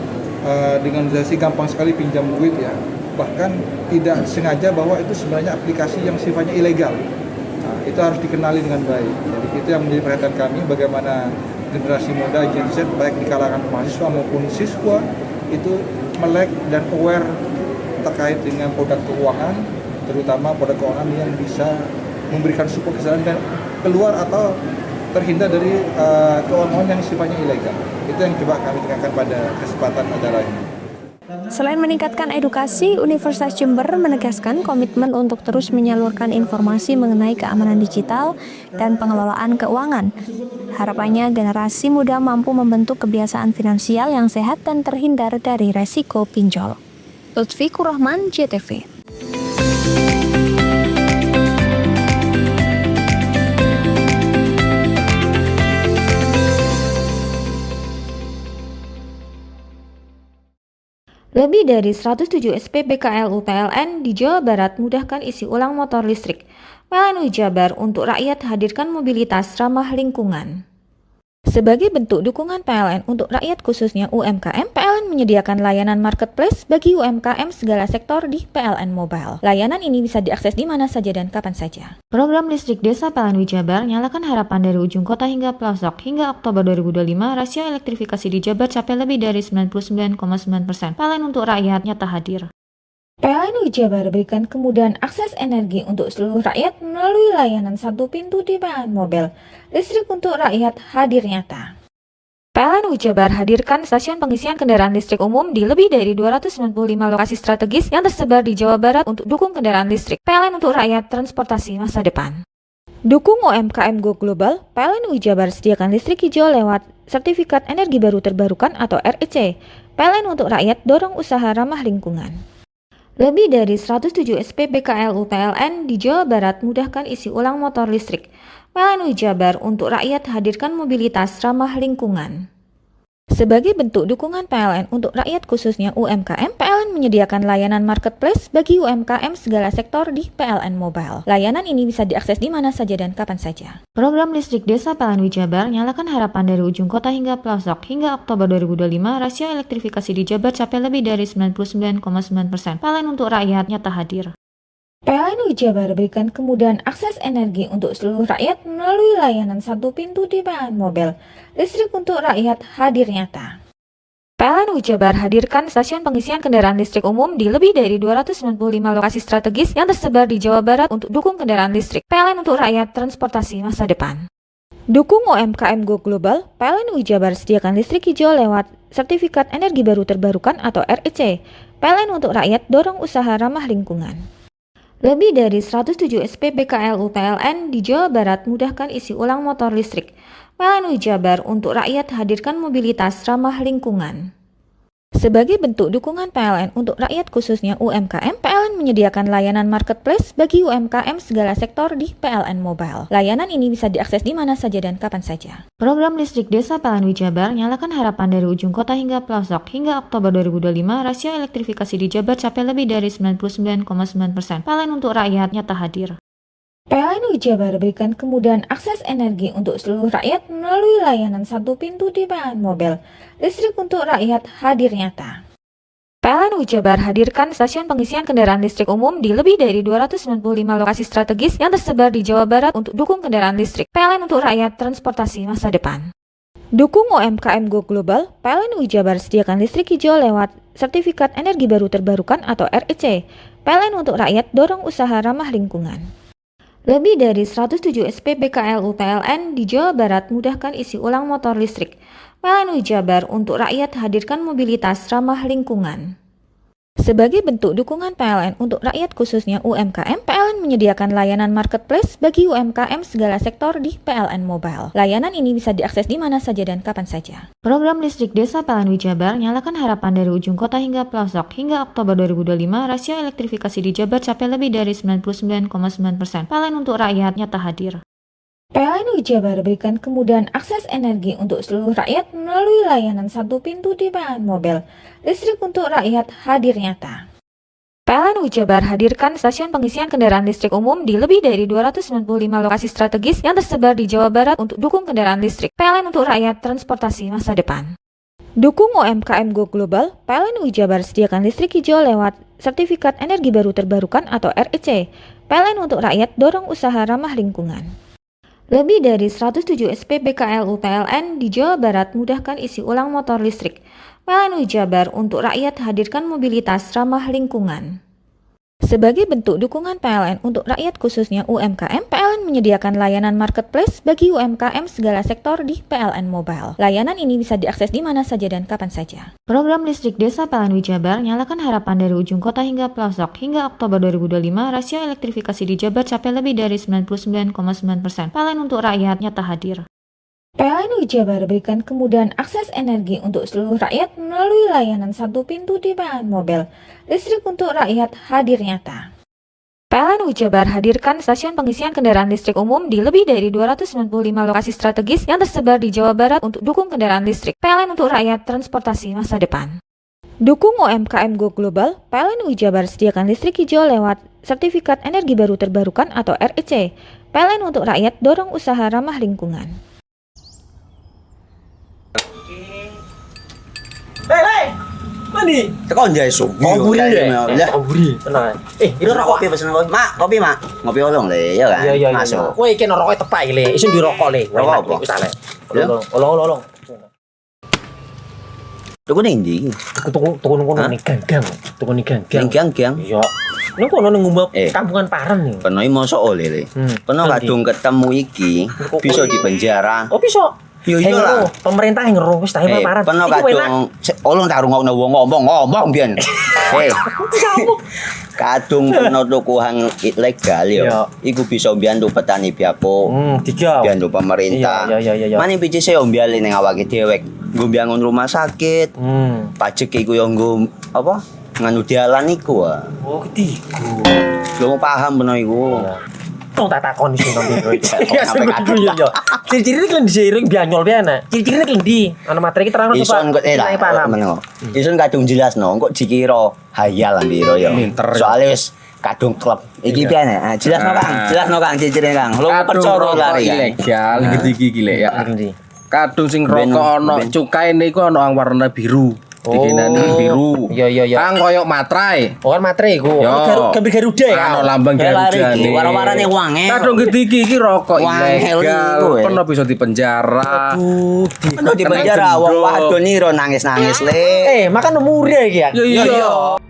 dengan digitalisasi gampang sekali pinjam duit ya, bahkan tidak sengaja bahwa itu sebenarnya aplikasi yang sifatnya ilegal. Nah, itu harus dikenali dengan baik. Jadi itu yang menjadi perhatian kami, bagaimana generasi muda Gen Z baik di kalangan mahasiswa maupun siswa itu melek dan aware terkait dengan produk keuangan, terutama produk keuangan yang bisa memberikan support kesadaran dan keluar atau terhindar dari keuangan yang sifatnya ilegal. Itu yang coba kami tekankan pada kesempatan acara ini. Selain meningkatkan edukasi, Universitas Jember menegaskan komitmen untuk terus menyalurkan informasi mengenai keamanan digital dan pengelolaan keuangan. Harapannya generasi muda mampu membentuk kebiasaan finansial yang sehat dan terhindar dari resiko pinjol. Lutfi Kurahman, JTV. Lebih dari 107 SPBKLU PLN di Jawa Barat mudahkan isi ulang motor listrik. PLN Jabar untuk rakyat hadirkan mobilitas ramah lingkungan. Sebagai bentuk dukungan PLN untuk rakyat khususnya UMKM, PLN menyediakan layanan marketplace bagi UMKM segala sektor di PLN Mobile. Layanan ini bisa diakses di mana saja dan kapan saja. Program listrik desa PLN Jabar nyalakan harapan dari ujung kota hingga pelosok. Hingga Oktober 2025, rasio elektrifikasi di Jabar capai lebih dari 99,9%. PLN untuk rakyat nyata hadir. PLN Jabar berikan kemudahan akses energi untuk seluruh rakyat melalui layanan satu pintu di PLN Mobile. Listrik untuk rakyat hadir nyata. PLN Jabar hadirkan stasiun pengisian kendaraan listrik umum di lebih dari 295 lokasi strategis yang tersebar di Jawa Barat untuk dukung kendaraan listrik. PLN untuk rakyat transportasi masa depan. Dukung UMKM Go Global, PLN Jabar sediakan listrik hijau lewat Sertifikat Energi Baru Terbarukan atau REC. PLN untuk rakyat dorong usaha ramah lingkungan. Lebih dari 107 SPBKLU PLN di Jawa Barat mudahkan isi ulang motor listrik. PLN Jabar untuk rakyat hadirkan mobilitas ramah lingkungan. Sebagai bentuk dukungan PLN untuk rakyat khususnya UMKM, PLN menyediakan layanan marketplace bagi UMKM segala sektor di PLN Mobile. Layanan ini bisa diakses di mana saja dan kapan saja. Program listrik desa PLN Jabar nyalakan harapan dari ujung kota hingga pelosok. Hingga Oktober 2025, rasio elektrifikasi di Jabar capai lebih dari 99,9%. PLN untuk rakyat nyata hadir. PLN Jabar berikan kemudahan akses energi untuk seluruh rakyat melalui layanan satu pintu di PLN Mobile. Listrik untuk rakyat hadir nyata. PLN Jabar hadirkan stasiun pengisian kendaraan listrik umum di lebih dari 295 lokasi strategis yang tersebar di Jawa Barat untuk dukung kendaraan listrik. PLN untuk rakyat transportasi masa depan. Dukung UMKM Go Global, PLN Jabar sediakan listrik hijau lewat Sertifikat Energi Baru Terbarukan atau REC. PLN untuk rakyat dorong usaha ramah lingkungan. Lebih dari 107 SPBKLU PLN di Jawa Barat mudahkan isi ulang motor listrik. PLN Jabar untuk rakyat hadirkan mobilitas ramah lingkungan. Sebagai bentuk dukungan PLN untuk rakyat khususnya UMKM, PLN menyediakan layanan marketplace bagi UMKM segala sektor di PLN Mobile. Layanan ini bisa diakses di mana saja dan kapan saja. Program listrik desa PLN Jabar nyalakan harapan dari ujung kota hingga pelosok. Hingga Oktober 2025, rasio elektrifikasi di Jabar capai lebih dari 99,9%. PLN untuk rakyat nyata hadir. PLN Jabar berikan kemudahan akses energi untuk seluruh rakyat melalui layanan satu pintu di PLN Mobile. Listrik untuk rakyat hadir nyata. PLN Jabar hadirkan stasiun pengisian kendaraan listrik umum di lebih dari 295 lokasi strategis yang tersebar di Jawa Barat untuk dukung kendaraan listrik. PLN untuk rakyat transportasi masa depan. Dukung UMKM Go Global, PLN Jabar sediakan listrik hijau lewat Sertifikat Energi Baru Terbarukan atau REC. PLN untuk rakyat dorong usaha ramah lingkungan. Lebih dari 107 SPBKLU PLN di Jawa Barat mudahkan isi ulang motor listrik. PLN Jabar untuk rakyat hadirkan mobilitas ramah lingkungan. Sebagai bentuk dukungan PLN untuk rakyat khususnya UMKM, PLN menyediakan layanan marketplace bagi UMKM segala sektor di PLN Mobile. Layanan ini bisa diakses di mana saja dan kapan saja. Program listrik desa PLN Jabar nyalakan harapan dari ujung kota hingga pelosok. Hingga Oktober 2025, rasio elektrifikasi di Jabar capai lebih dari 99,9%. PLN untuk rakyat nyata hadir. PLN Jabar berikan kemudahan akses energi untuk seluruh rakyat melalui layanan satu pintu di PLN Mobile. Listrik untuk rakyat hadir nyata. PLN Jabar hadirkan stasiun pengisian kendaraan listrik umum di lebih dari 295 lokasi strategis yang tersebar di Jawa Barat untuk dukung kendaraan listrik. PLN untuk rakyat transportasi masa depan. Dukung UMKM Go Global, PLN Jabar sediakan listrik hijau lewat Sertifikat Energi Baru Terbarukan atau REC. PLN untuk rakyat dorong usaha ramah lingkungan. Lebih dari 107 SPBKLU PLN di Jawa Barat mudahkan isi ulang motor listrik. PLN Jabar untuk rakyat hadirkan mobilitas ramah lingkungan. Sebagai bentuk dukungan PLN untuk rakyat khususnya UMKM, PLN menyediakan layanan marketplace bagi UMKM segala sektor di PLN Mobile. Layanan ini bisa diakses di mana saja dan kapan saja. Program listrik desa PLN Jabar nyalakan harapan dari ujung kota hingga pelosok. Hingga Oktober 2025, rasio elektrifikasi di Jabar capai lebih dari 99,9%. PLN untuk rakyat nyata hadir. PLN Jabar berikan kemudahan akses energi untuk seluruh rakyat melalui layanan satu pintu di PLN Mobile. Listrik untuk rakyat hadir nyata. PLN Jabar hadirkan stasiun pengisian kendaraan listrik umum di lebih dari 295 lokasi strategis yang tersebar di Jawa Barat untuk dukung kendaraan listrik. PLN untuk rakyat transportasi masa depan. Dukung UMKM Go Global, PLN Jabar sediakan listrik hijau lewat Sertifikat Energi Baru Terbarukan atau REC. PLN untuk rakyat dorong usaha ramah lingkungan. Mandi. Tekan jaya su. Ngoburi deh. Ngoburi. Tenang. Ini rokok. Kopi pesen kopi. Mak, kopi mak. Ngopi olong le, ya kan? Iya. Masuk. Kowe iki rokok tepak iki le. Isin dirokok le. Rokok apa? Wis ale. Olong. Tuku ning ndi? Tuku nang gang. Tuku ning gang. Gang. Iya. Nang kono ning ngumap kampungan Paren nih. Kena mosok oleh le. Kena kadung ketemu iki bisa dipenjara. Oh bisa. Yo iya. Pemerintah yang ngeru wis tahe Paren. Kena kadung olong tak rungokno wong ngomong biyen. Kadung kena tuku hang ilegal yo. Iku bisa mbiyantu petani biako. Mbiyantu pemerintah. Iya. Mane pici se mbiali ning awake dhewek. Nggo mbiangun rumah sakit. Pajak iku yo nggo apa? Nganu dalan iku. Oh, ketiku. Lu paham bener iku. Tong tak takon sing nang biro iki. Ya yo. Ciri-ciri iki diseiring bianyol piye Ciri-ciri iki ndi? Ana materi iki terang Ison kok meneng. Ison kadung jelasno kok dikira hayal nang biro yo. Soale wis kadung klub. Iki piye nek? Jelasno Kang ciri-ciri Kang. Lu percaya lari ilegal iki le ya. Kadung sing rokok ana cukaine iku ana warna biru. Dikenani biru. Iya. Kang koyo materai. Oh kan materai iku. Gambar Garuda ya. Ana lambang Garuda. Warna-warnane wange. Kadung iki rokok ilegal. Pernah bisa dipenjara. Pernah dipenjara wong wadon iro nangis-nangis le. Makan murah iki ya. Iya.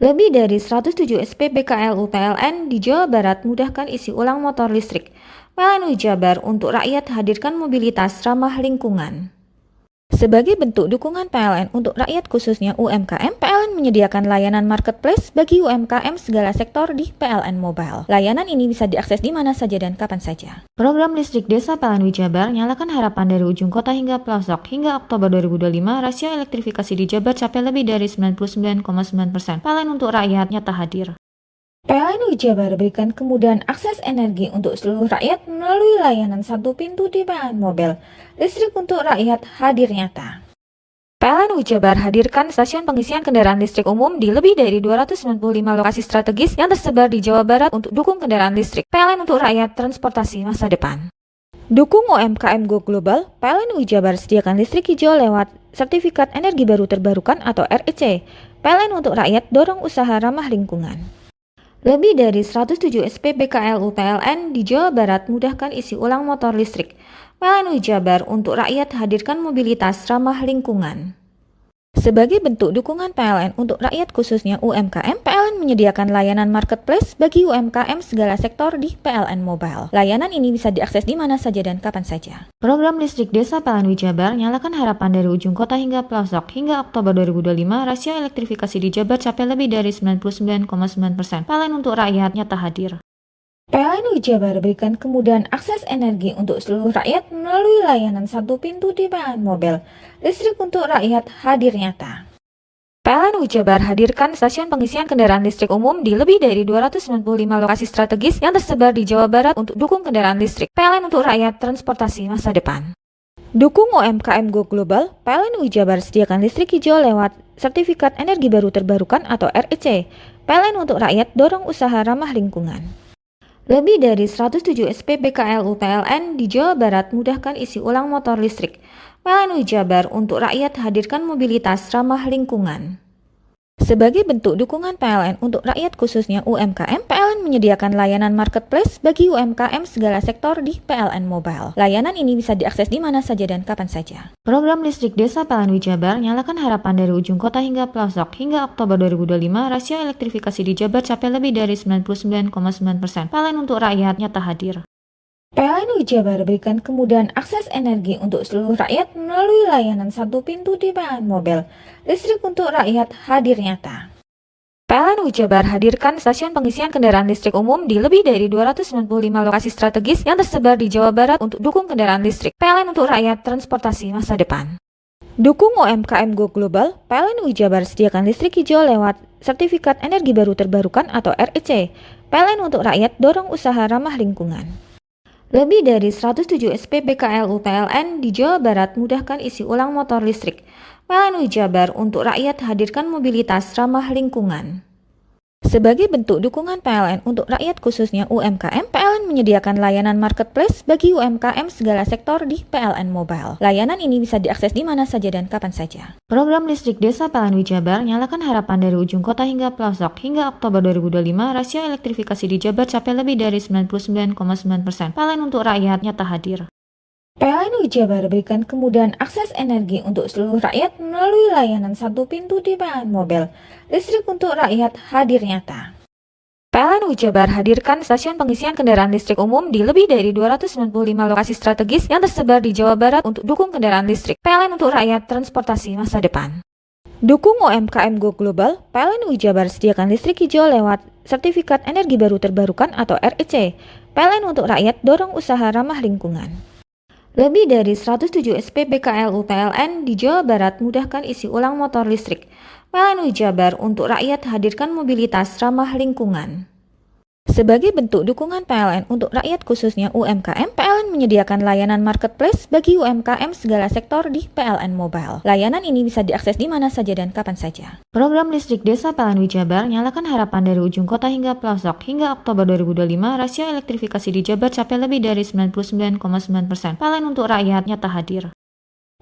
Lebih dari 107 SPBKLU PLN di Jawa Barat mudahkan isi ulang motor listrik. PLN Jabar untuk rakyat hadirkan mobilitas ramah lingkungan. Sebagai bentuk dukungan PLN untuk rakyat khususnya UMKM, PLN menyediakan layanan marketplace bagi UMKM segala sektor di PLN Mobile. Layanan ini bisa diakses di mana saja dan kapan saja. Program listrik desa PLN Jabar nyalakan harapan dari ujung kota hingga pelosok. Hingga Oktober 2025, rasio elektrifikasi di Jabar capai lebih dari 99,9%. PLN untuk rakyat nyata hadir. PLN Jabar berikan kemudahan akses energi untuk seluruh rakyat melalui layanan satu pintu di PLN Mobile. Listrik untuk rakyat hadir nyata. PLN Jabar hadirkan stasiun pengisian kendaraan listrik umum di lebih dari 295 lokasi strategis yang tersebar di Jawa Barat untuk dukung kendaraan listrik. PLN untuk rakyat transportasi masa depan. Dukung UMKM Go Global, PLN Jabar sediakan listrik hijau lewat Sertifikat Energi Baru Terbarukan atau REC. PLN untuk rakyat dorong usaha ramah lingkungan. Lebih dari 107 SPBKLU PLN di Jawa Barat mudahkan isi ulang motor listrik. PLN Jabar untuk rakyat hadirkan mobilitas ramah lingkungan. Sebagai bentuk dukungan PLN untuk rakyat khususnya UMKM, PLN menyediakan layanan marketplace bagi UMKM segala sektor di PLN Mobile. Layanan ini bisa diakses di mana saja dan kapan saja. Program listrik desa PLN Jabar nyalakan harapan dari ujung kota hingga pelosok. Hingga Oktober 2025, rasio elektrifikasi di Jabar capai lebih dari 99,9%. PLN untuk rakyat nyata hadir. PLN Jabar berikan kemudahan akses energi untuk seluruh rakyat melalui layanan satu pintu di PLN Mobile. Listrik untuk rakyat hadir nyata. PLN Jabar hadirkan stasiun pengisian kendaraan listrik umum di lebih dari 295 lokasi strategis yang tersebar di Jawa Barat untuk dukung kendaraan listrik. PLN untuk rakyat transportasi masa depan. Dukung UMKM Go Global, PLN Jabar sediakan listrik hijau lewat Sertifikat Energi Baru Terbarukan atau REC. PLN untuk rakyat dorong usaha ramah lingkungan. Lebih dari 107 SPB KLU PLN di Jawa Barat mudahkan isi ulang motor listrik. PLN Jabar untuk rakyat hadirkan mobilitas ramah lingkungan. Sebagai bentuk dukungan PLN untuk rakyat khususnya UMKM, PLN menyediakan layanan marketplace bagi UMKM segala sektor di PLN Mobile. Layanan ini bisa diakses di mana saja dan kapan saja. Program listrik desa PLN Jabar nyalakan harapan dari ujung kota hingga pelosok. Hingga Oktober 2025, rasio elektrifikasi di Jabar capai lebih dari 99,9%. PLN untuk rakyat nyata hadir. PLN Jabar berikan kemudahan akses energi untuk seluruh rakyat melalui layanan satu pintu di PLN Mobile. Listrik untuk rakyat hadir nyata. PLN Jabar hadirkan stasiun pengisian kendaraan listrik umum di lebih dari 295 lokasi strategis yang tersebar di Jawa Barat untuk dukung kendaraan listrik. PLN untuk rakyat transportasi masa depan. Dukung UMKM Go Global, PLN Jabar sediakan listrik hijau lewat Sertifikat Energi Baru Terbarukan atau REC. PLN untuk rakyat dorong usaha ramah lingkungan. Lebih dari 107 SPB KLU PLN di Jawa Barat mudahkan isi ulang motor listrik. PLN Jabar untuk rakyat hadirkan mobilitas ramah lingkungan. Sebagai bentuk dukungan PLN untuk rakyat khususnya UMKM, PLN menyediakan layanan marketplace bagi UMKM segala sektor di PLN Mobile. Layanan ini bisa diakses di mana saja dan kapan saja. Program listrik desa PLN Jabar nyalakan harapan dari ujung kota hingga pelosok. Hingga Oktober 2025, rasio elektrifikasi di Jabar capai lebih dari 99,9%. PLN untuk rakyat nyata hadir. PLN Jabar berikan kemudahan akses energi untuk seluruh rakyat melalui layanan satu pintu di PLN Mobile. Listrik untuk rakyat hadir nyata. PLN Jabar hadirkan stasiun pengisian kendaraan listrik umum di lebih dari 295 lokasi strategis yang tersebar di Jawa Barat untuk dukung kendaraan listrik. PLN untuk rakyat transportasi masa depan. Dukung UMKM Go Global, PLN Jabar sediakan listrik hijau lewat Sertifikat Energi Baru Terbarukan atau REC. PLN untuk rakyat dorong usaha ramah lingkungan. Lebih dari 107 SPB KLU PLN di Jawa Barat mudahkan isi ulang motor listrik. PLN Jabar untuk rakyat hadirkan mobilitas ramah lingkungan. Sebagai bentuk dukungan PLN untuk rakyat khususnya UMKM, PLN menyediakan layanan marketplace bagi UMKM segala sektor di PLN Mobile. Layanan ini bisa diakses di mana saja dan kapan saja. Program listrik desa PLN Jabar nyalakan harapan dari ujung kota hingga pelosok. Hingga Oktober 2025, rasio elektrifikasi di Jabar capai lebih dari 99,9%. PLN untuk rakyat nyata hadir.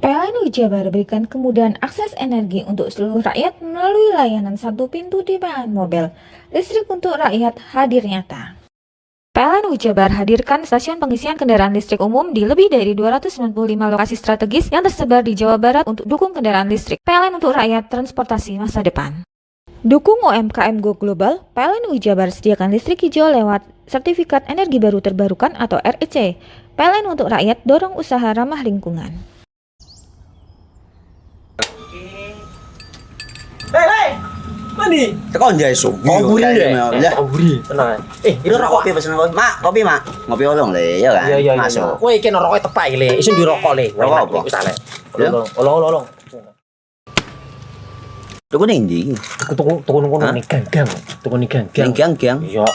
PLN Jabar berikan kemudahan akses energi untuk seluruh rakyat melalui layanan satu pintu di PLN Mobile. Listrik untuk rakyat hadir nyata. PLN Jabar hadirkan stasiun pengisian kendaraan listrik umum di lebih dari 295 lokasi strategis yang tersebar di Jawa Barat untuk dukung kendaraan listrik. PLN untuk rakyat transportasi masa depan. Dukung UMKM Go Global, PLN Jabar sediakan listrik hijau lewat Sertifikat Energi Baru Terbarukan atau REC. PLN untuk rakyat dorong usaha ramah lingkungan. Hei, mandi. Tekan jaya su. Ngoburi ya. Ngoburi, tenang. Ini rokok. Kopi pesen kopi. Mak, kopi mak. Ngopi olong le, ya kan? Iya. Masuk. Woi, kena rokok tepak le. Isun di rokok le. Rokok apa? Wis ale. Olong. Tuku ning ndi? Tuku ngono ning gang. Tuku ning gang. Ning gang. Iya.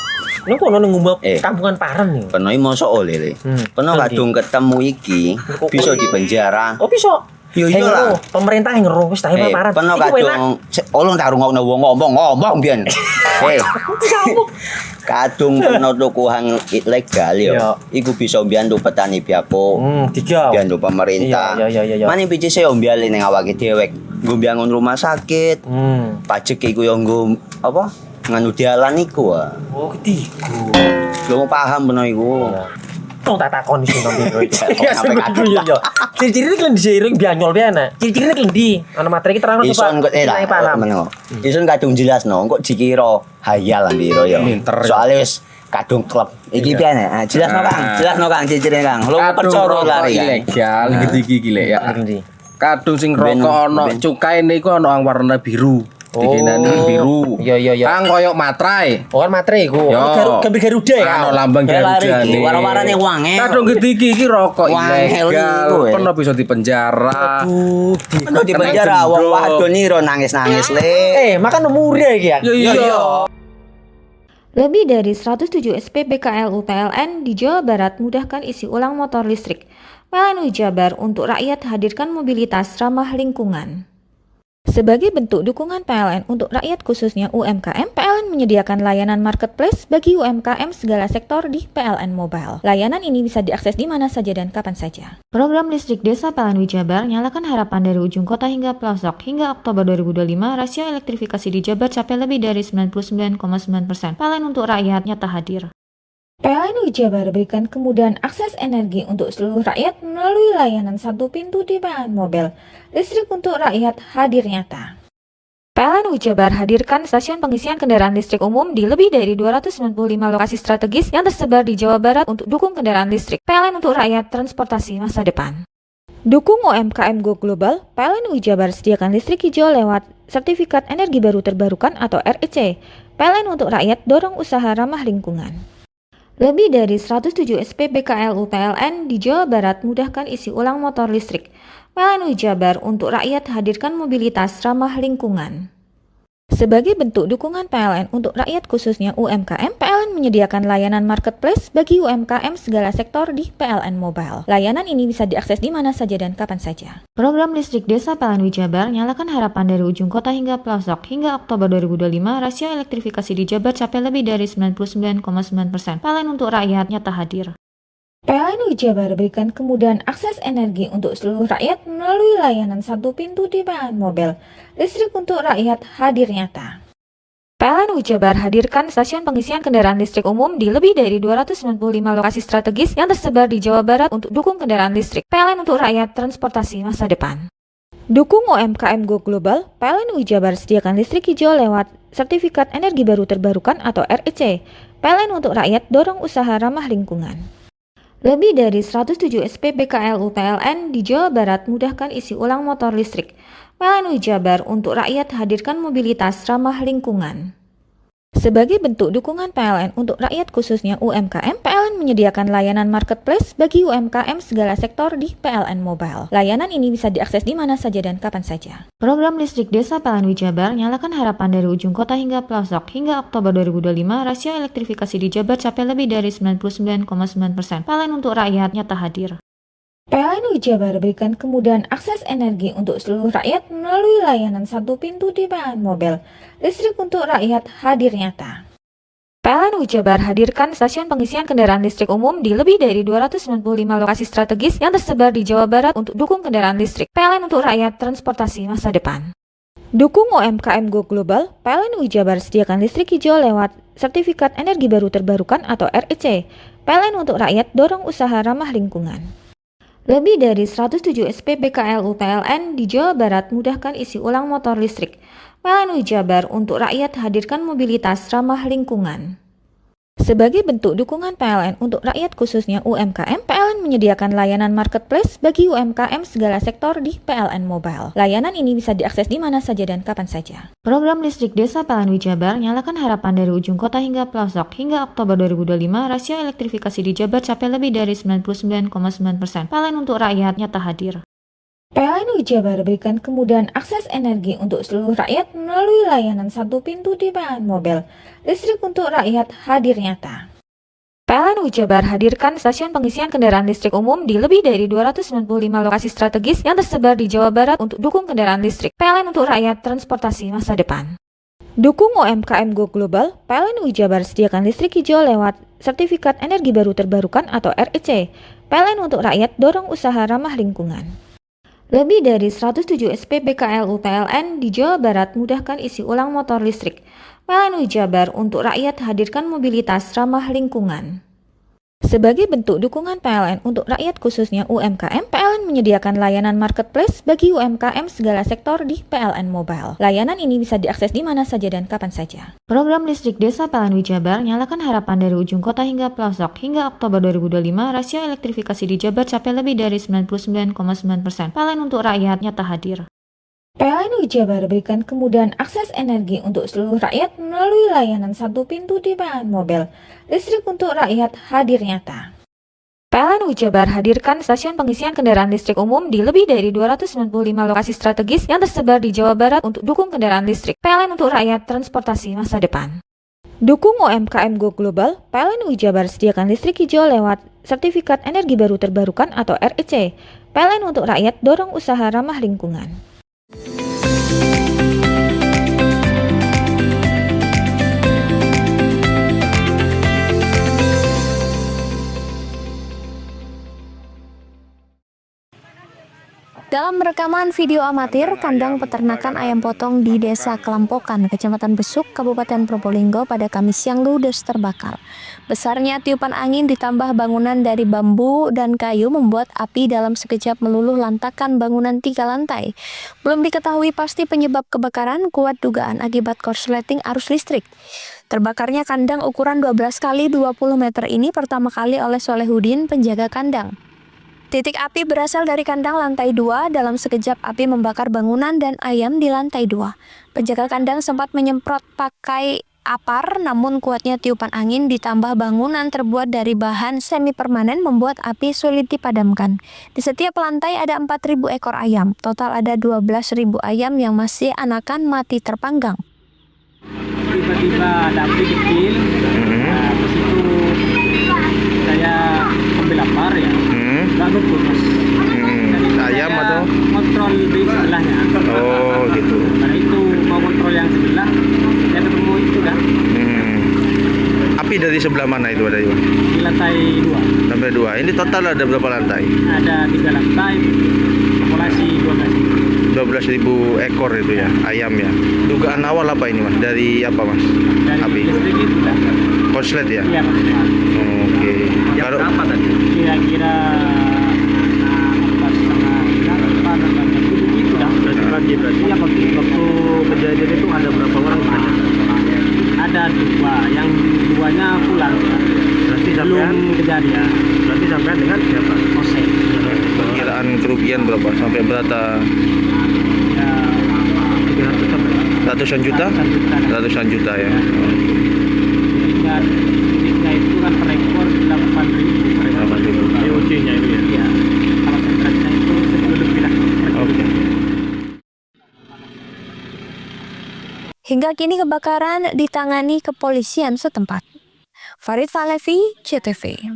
Ning kono ning ngombe kampungan Paren nih. Kena mosok oleh le. Kena kadung ketemu iki bisa dipenjara. Oh, bisa. Yo iyalah, pemerintah yang ngeruh wis tahe paparan. Peno kadung olong tak rungokno wong ngomong biyen. Kadung peno tuku hang ilegal yo. Iku bisa mbiyantu petani biako. Mbiyantu pemerintah. Iya. Mane picise yo mbiale ning awake dhewek. Nggo mbiangun rumah sakit. Pajak iku yo nggo apa? Nganu dalan iku. Oh, ketiku. Lu paham peno iku. Wong tak takoni sing nang biro iki. Ya sampeyan yo. Ciri-ciri klendi seiring bianyol piye ciri-ciri klendi. Ana materi iki terang coba. Ison kok meneng. Ison kadung jelasno kok dikira hayal biro yo. Soale wis kadung klub. Iki piye nek? Jelasno Kang ciri-cirine Kang. Lu percaya lari ilegal iki lek ya. Kadung sing rokok ana cukaine iku ana warna biru. Dikenani biru. Iya. Kang koyo materai. Oh kan materai iku. Gambar Garuda ya. Ana lambang Garuda iki. Warna-warnane wangi. Kadung iki rokok ilegal. Pernah bisa dipenjara. Aduh, di penjara wong wadon iro nangis-nangis le. Makan murah iki ya. Iya. Lebih dari 107 SPBKLU PLN di Jawa Barat mudahkan isi ulang motor listrik. PLN Jabar untuk rakyat hadirkan mobilitas ramah lingkungan. Sebagai bentuk dukungan PLN untuk rakyat khususnya UMKM, PLN menyediakan layanan marketplace bagi UMKM segala sektor di PLN Mobile. Layanan ini bisa diakses di mana saja dan kapan saja. Program listrik desa PLN Jabar nyalakan harapan dari ujung kota hingga pelosok. Hingga Oktober 2025, rasio elektrifikasi di Jabar capai lebih dari 99,9%. PLN untuk rakyat nyata hadir. PLN Jabar berikan kemudahan akses energi untuk seluruh rakyat melalui layanan satu pintu di PLN Mobile. Listrik untuk rakyat hadir nyata. PLN Jabar hadirkan stasiun pengisian kendaraan listrik umum di lebih dari 295 lokasi strategis yang tersebar di Jawa Barat untuk dukung kendaraan listrik. PLN untuk rakyat transportasi masa depan. Dukung UMKM Go Global, PLN Jabar sediakan listrik hijau lewat Sertifikat Energi Baru Terbarukan atau REC. PLN untuk rakyat dorong usaha ramah lingkungan. Lebih dari 107 SPBKLU PLN di Jawa Barat mudahkan isi ulang motor listrik. PLN Jabar untuk rakyat hadirkan mobilitas ramah lingkungan. Sebagai bentuk dukungan PLN untuk rakyat khususnya UMKM, PLN menyediakan layanan marketplace bagi UMKM segala sektor di PLN Mobile. Layanan ini bisa diakses di mana saja dan kapan saja. Program listrik desa PLN Jabar nyalakan harapan dari ujung kota hingga pelosok. Hingga Oktober 2025, rasio elektrifikasi di Jabar capai lebih dari 99,9%. PLN untuk rakyat nyata hadir. PLN Jabar berikan kemudahan akses energi untuk seluruh rakyat melalui layanan satu pintu di PLN Mobile. Listrik untuk rakyat hadir nyata. PLN Jabar hadirkan stasiun pengisian kendaraan listrik umum di lebih dari 295 lokasi strategis yang tersebar di Jawa Barat untuk dukung kendaraan listrik. PLN untuk rakyat transportasi masa depan. Dukung UMKM Go Global, PLN Jabar sediakan listrik hijau lewat Sertifikat Energi Baru Terbarukan atau REC. PLN untuk rakyat dorong usaha ramah lingkungan. Lebih dari 107 SPBKLU PLN di Jawa Barat mudahkan isi ulang motor listrik. PLN Jabar untuk rakyat hadirkan mobilitas ramah lingkungan. Sebagai bentuk dukungan PLN untuk rakyat khususnya UMKM, PLN menyediakan layanan marketplace bagi UMKM segala sektor di PLN Mobile. Layanan ini bisa diakses di mana saja dan kapan saja. Program listrik desa PLN Jabar nyalakan harapan dari ujung kota hingga pelosok. Hingga Oktober 2025, rasio elektrifikasi di Jabar capai lebih dari 99,9%. PLN untuk rakyat nyata hadir. PLN Jabar berikan kemudahan akses energi untuk seluruh rakyat melalui layanan satu pintu di PLN Mobile. Listrik untuk rakyat hadir nyata. PLN Jabar hadirkan stasiun pengisian kendaraan listrik umum di lebih dari 295 lokasi strategis yang tersebar di Jawa Barat untuk dukung kendaraan listrik. PLN untuk rakyat transportasi masa depan. Dukung UMKM Go Global, PLN Jabar sediakan listrik hijau lewat Sertifikat Energi Baru Terbarukan atau REC. PLN untuk rakyat dorong usaha ramah lingkungan. Lebih dari 107 SPBKLU PLN di Jawa Barat mudahkan isi ulang motor listrik. PLN Jabar untuk rakyat hadirkan mobilitas ramah lingkungan. Sebagai bentuk dukungan PLN untuk rakyat khususnya UMKM, PLN menyediakan layanan marketplace bagi UMKM segala sektor di PLN Mobile. Layanan ini bisa diakses di mana saja dan kapan saja. Program listrik desa PLN Jabar nyalakan harapan dari ujung kota hingga pelosok. Hingga Oktober 2025, rasio elektrifikasi di Jabar capai lebih dari 99,9%. PLN untuk rakyat nyata hadir. PLN Jabar berikan kemudahan akses energi untuk seluruh rakyat melalui layanan satu pintu di PLN Mobile. Listrik untuk rakyat hadir nyata. PLN Jabar hadirkan stasiun pengisian kendaraan listrik umum di lebih dari 295 lokasi strategis yang tersebar di Jawa Barat untuk dukung kendaraan listrik. PLN untuk rakyat transportasi masa depan. Dukung UMKM Go Global, PLN Jabar sediakan listrik hijau lewat Sertifikat Energi Baru Terbarukan atau REC. PLN untuk rakyat dorong usaha ramah lingkungan. Lebih dari 107 SPBKLU PLN di Jawa Barat mudahkan isi ulang motor listrik. PLN Jabar untuk rakyat hadirkan mobilitas ramah lingkungan. Sebagai bentuk dukungan PLN untuk rakyat khususnya UMKM, PLN menyediakan layanan marketplace bagi UMKM segala sektor di PLN Mobile. Layanan ini bisa diakses di mana saja dan kapan saja. Program listrik Desa PLN Jabar nyalakan harapan dari ujung kota hingga pelosok. Hingga Oktober 2025, rasio elektrifikasi di Jabar capai lebih dari 99,9%. PLN untuk rakyat nyata hadir. PLN Jabar berikan kemudahan akses energi untuk seluruh rakyat melalui layanan satu pintu di PLN Mobile. Listrik untuk rakyat hadir nyata. PLN Jabar hadirkan stasiun pengisian kendaraan listrik umum di lebih dari 295 lokasi strategis yang tersebar di Jawa Barat untuk dukung kendaraan listrik. PLN untuk rakyat transportasi masa depan. Dukung UMKM Go Global, PLN Jabar sediakan listrik hijau lewat Sertifikat Energi Baru Terbarukan atau REC. PLN untuk rakyat dorong usaha ramah lingkungan. Dalam rekaman video amatir, kandang peternakan ayam potong di Desa Kelampokan, Kecamatan Besuk, Kabupaten Probolinggo pada Kamis siang ludes terbakar. Besarnya tiupan angin ditambah bangunan dari bambu dan kayu membuat api dalam sekejap meluluh lantakan bangunan 3 lantai. Belum diketahui pasti penyebab kebakaran, kuat dugaan akibat korsleting arus listrik. Terbakarnya kandang ukuran 12 x 20 meter ini pertama kali oleh Solehudin, penjaga kandang. Titik api berasal dari kandang lantai 2, dalam sekejap api membakar bangunan dan ayam di lantai 2. Penjaga kandang sempat menyemprot pakai apar, namun kuatnya tiupan angin ditambah bangunan terbuat dari bahan semi permanen membuat api sulit dipadamkan. Di setiap lantai ada 4.000 ekor ayam, total ada 12.000 ayam yang masih anakan mati terpanggang. Tiba-tiba ada api kecil, terus itu saya ambil apar ya. Nggak betul mas. Ayam atau? Kontrol di sebelahnya. Oh gitu. Karena itu mau kontrol yang sebelah, saya ketemu itu kan. Api dari sebelah mana itu ada? Di lantai 2. Lantai 2. Ini total ada berapa lantai? Ada 3 lantai, populasi 12.000 ekor itu ya, ayam ya. Dugaan awal apa ini mas? Dari apa mas? dari api? listrik itu kan. Korslet ya? Iya mas. Oke. Jam berapa tadi? Kira-kira 4:30 itu dah. Pagi berarti? Iya pagi. Waktu kejadian itu ada berapa orang banyak? Ada 2, yang 2-nya pulang ya. Berarti belum kejadian. Berarti sampean dengan siapa? Kosek. Perkiraan kerugian berapa? Sampai berapa? Ya, 300 sampai Ratusan juta? Ratusan juta ya. Ya, itu kan per ekor 8.000 per ekor. 8.000. EOC-nya itu ya? Iya. Kalau kontraknya itu 10 lebih lah. Oke. Hingga kini kebakaran ditangani kepolisian setempat. Farid Falevi, CTV.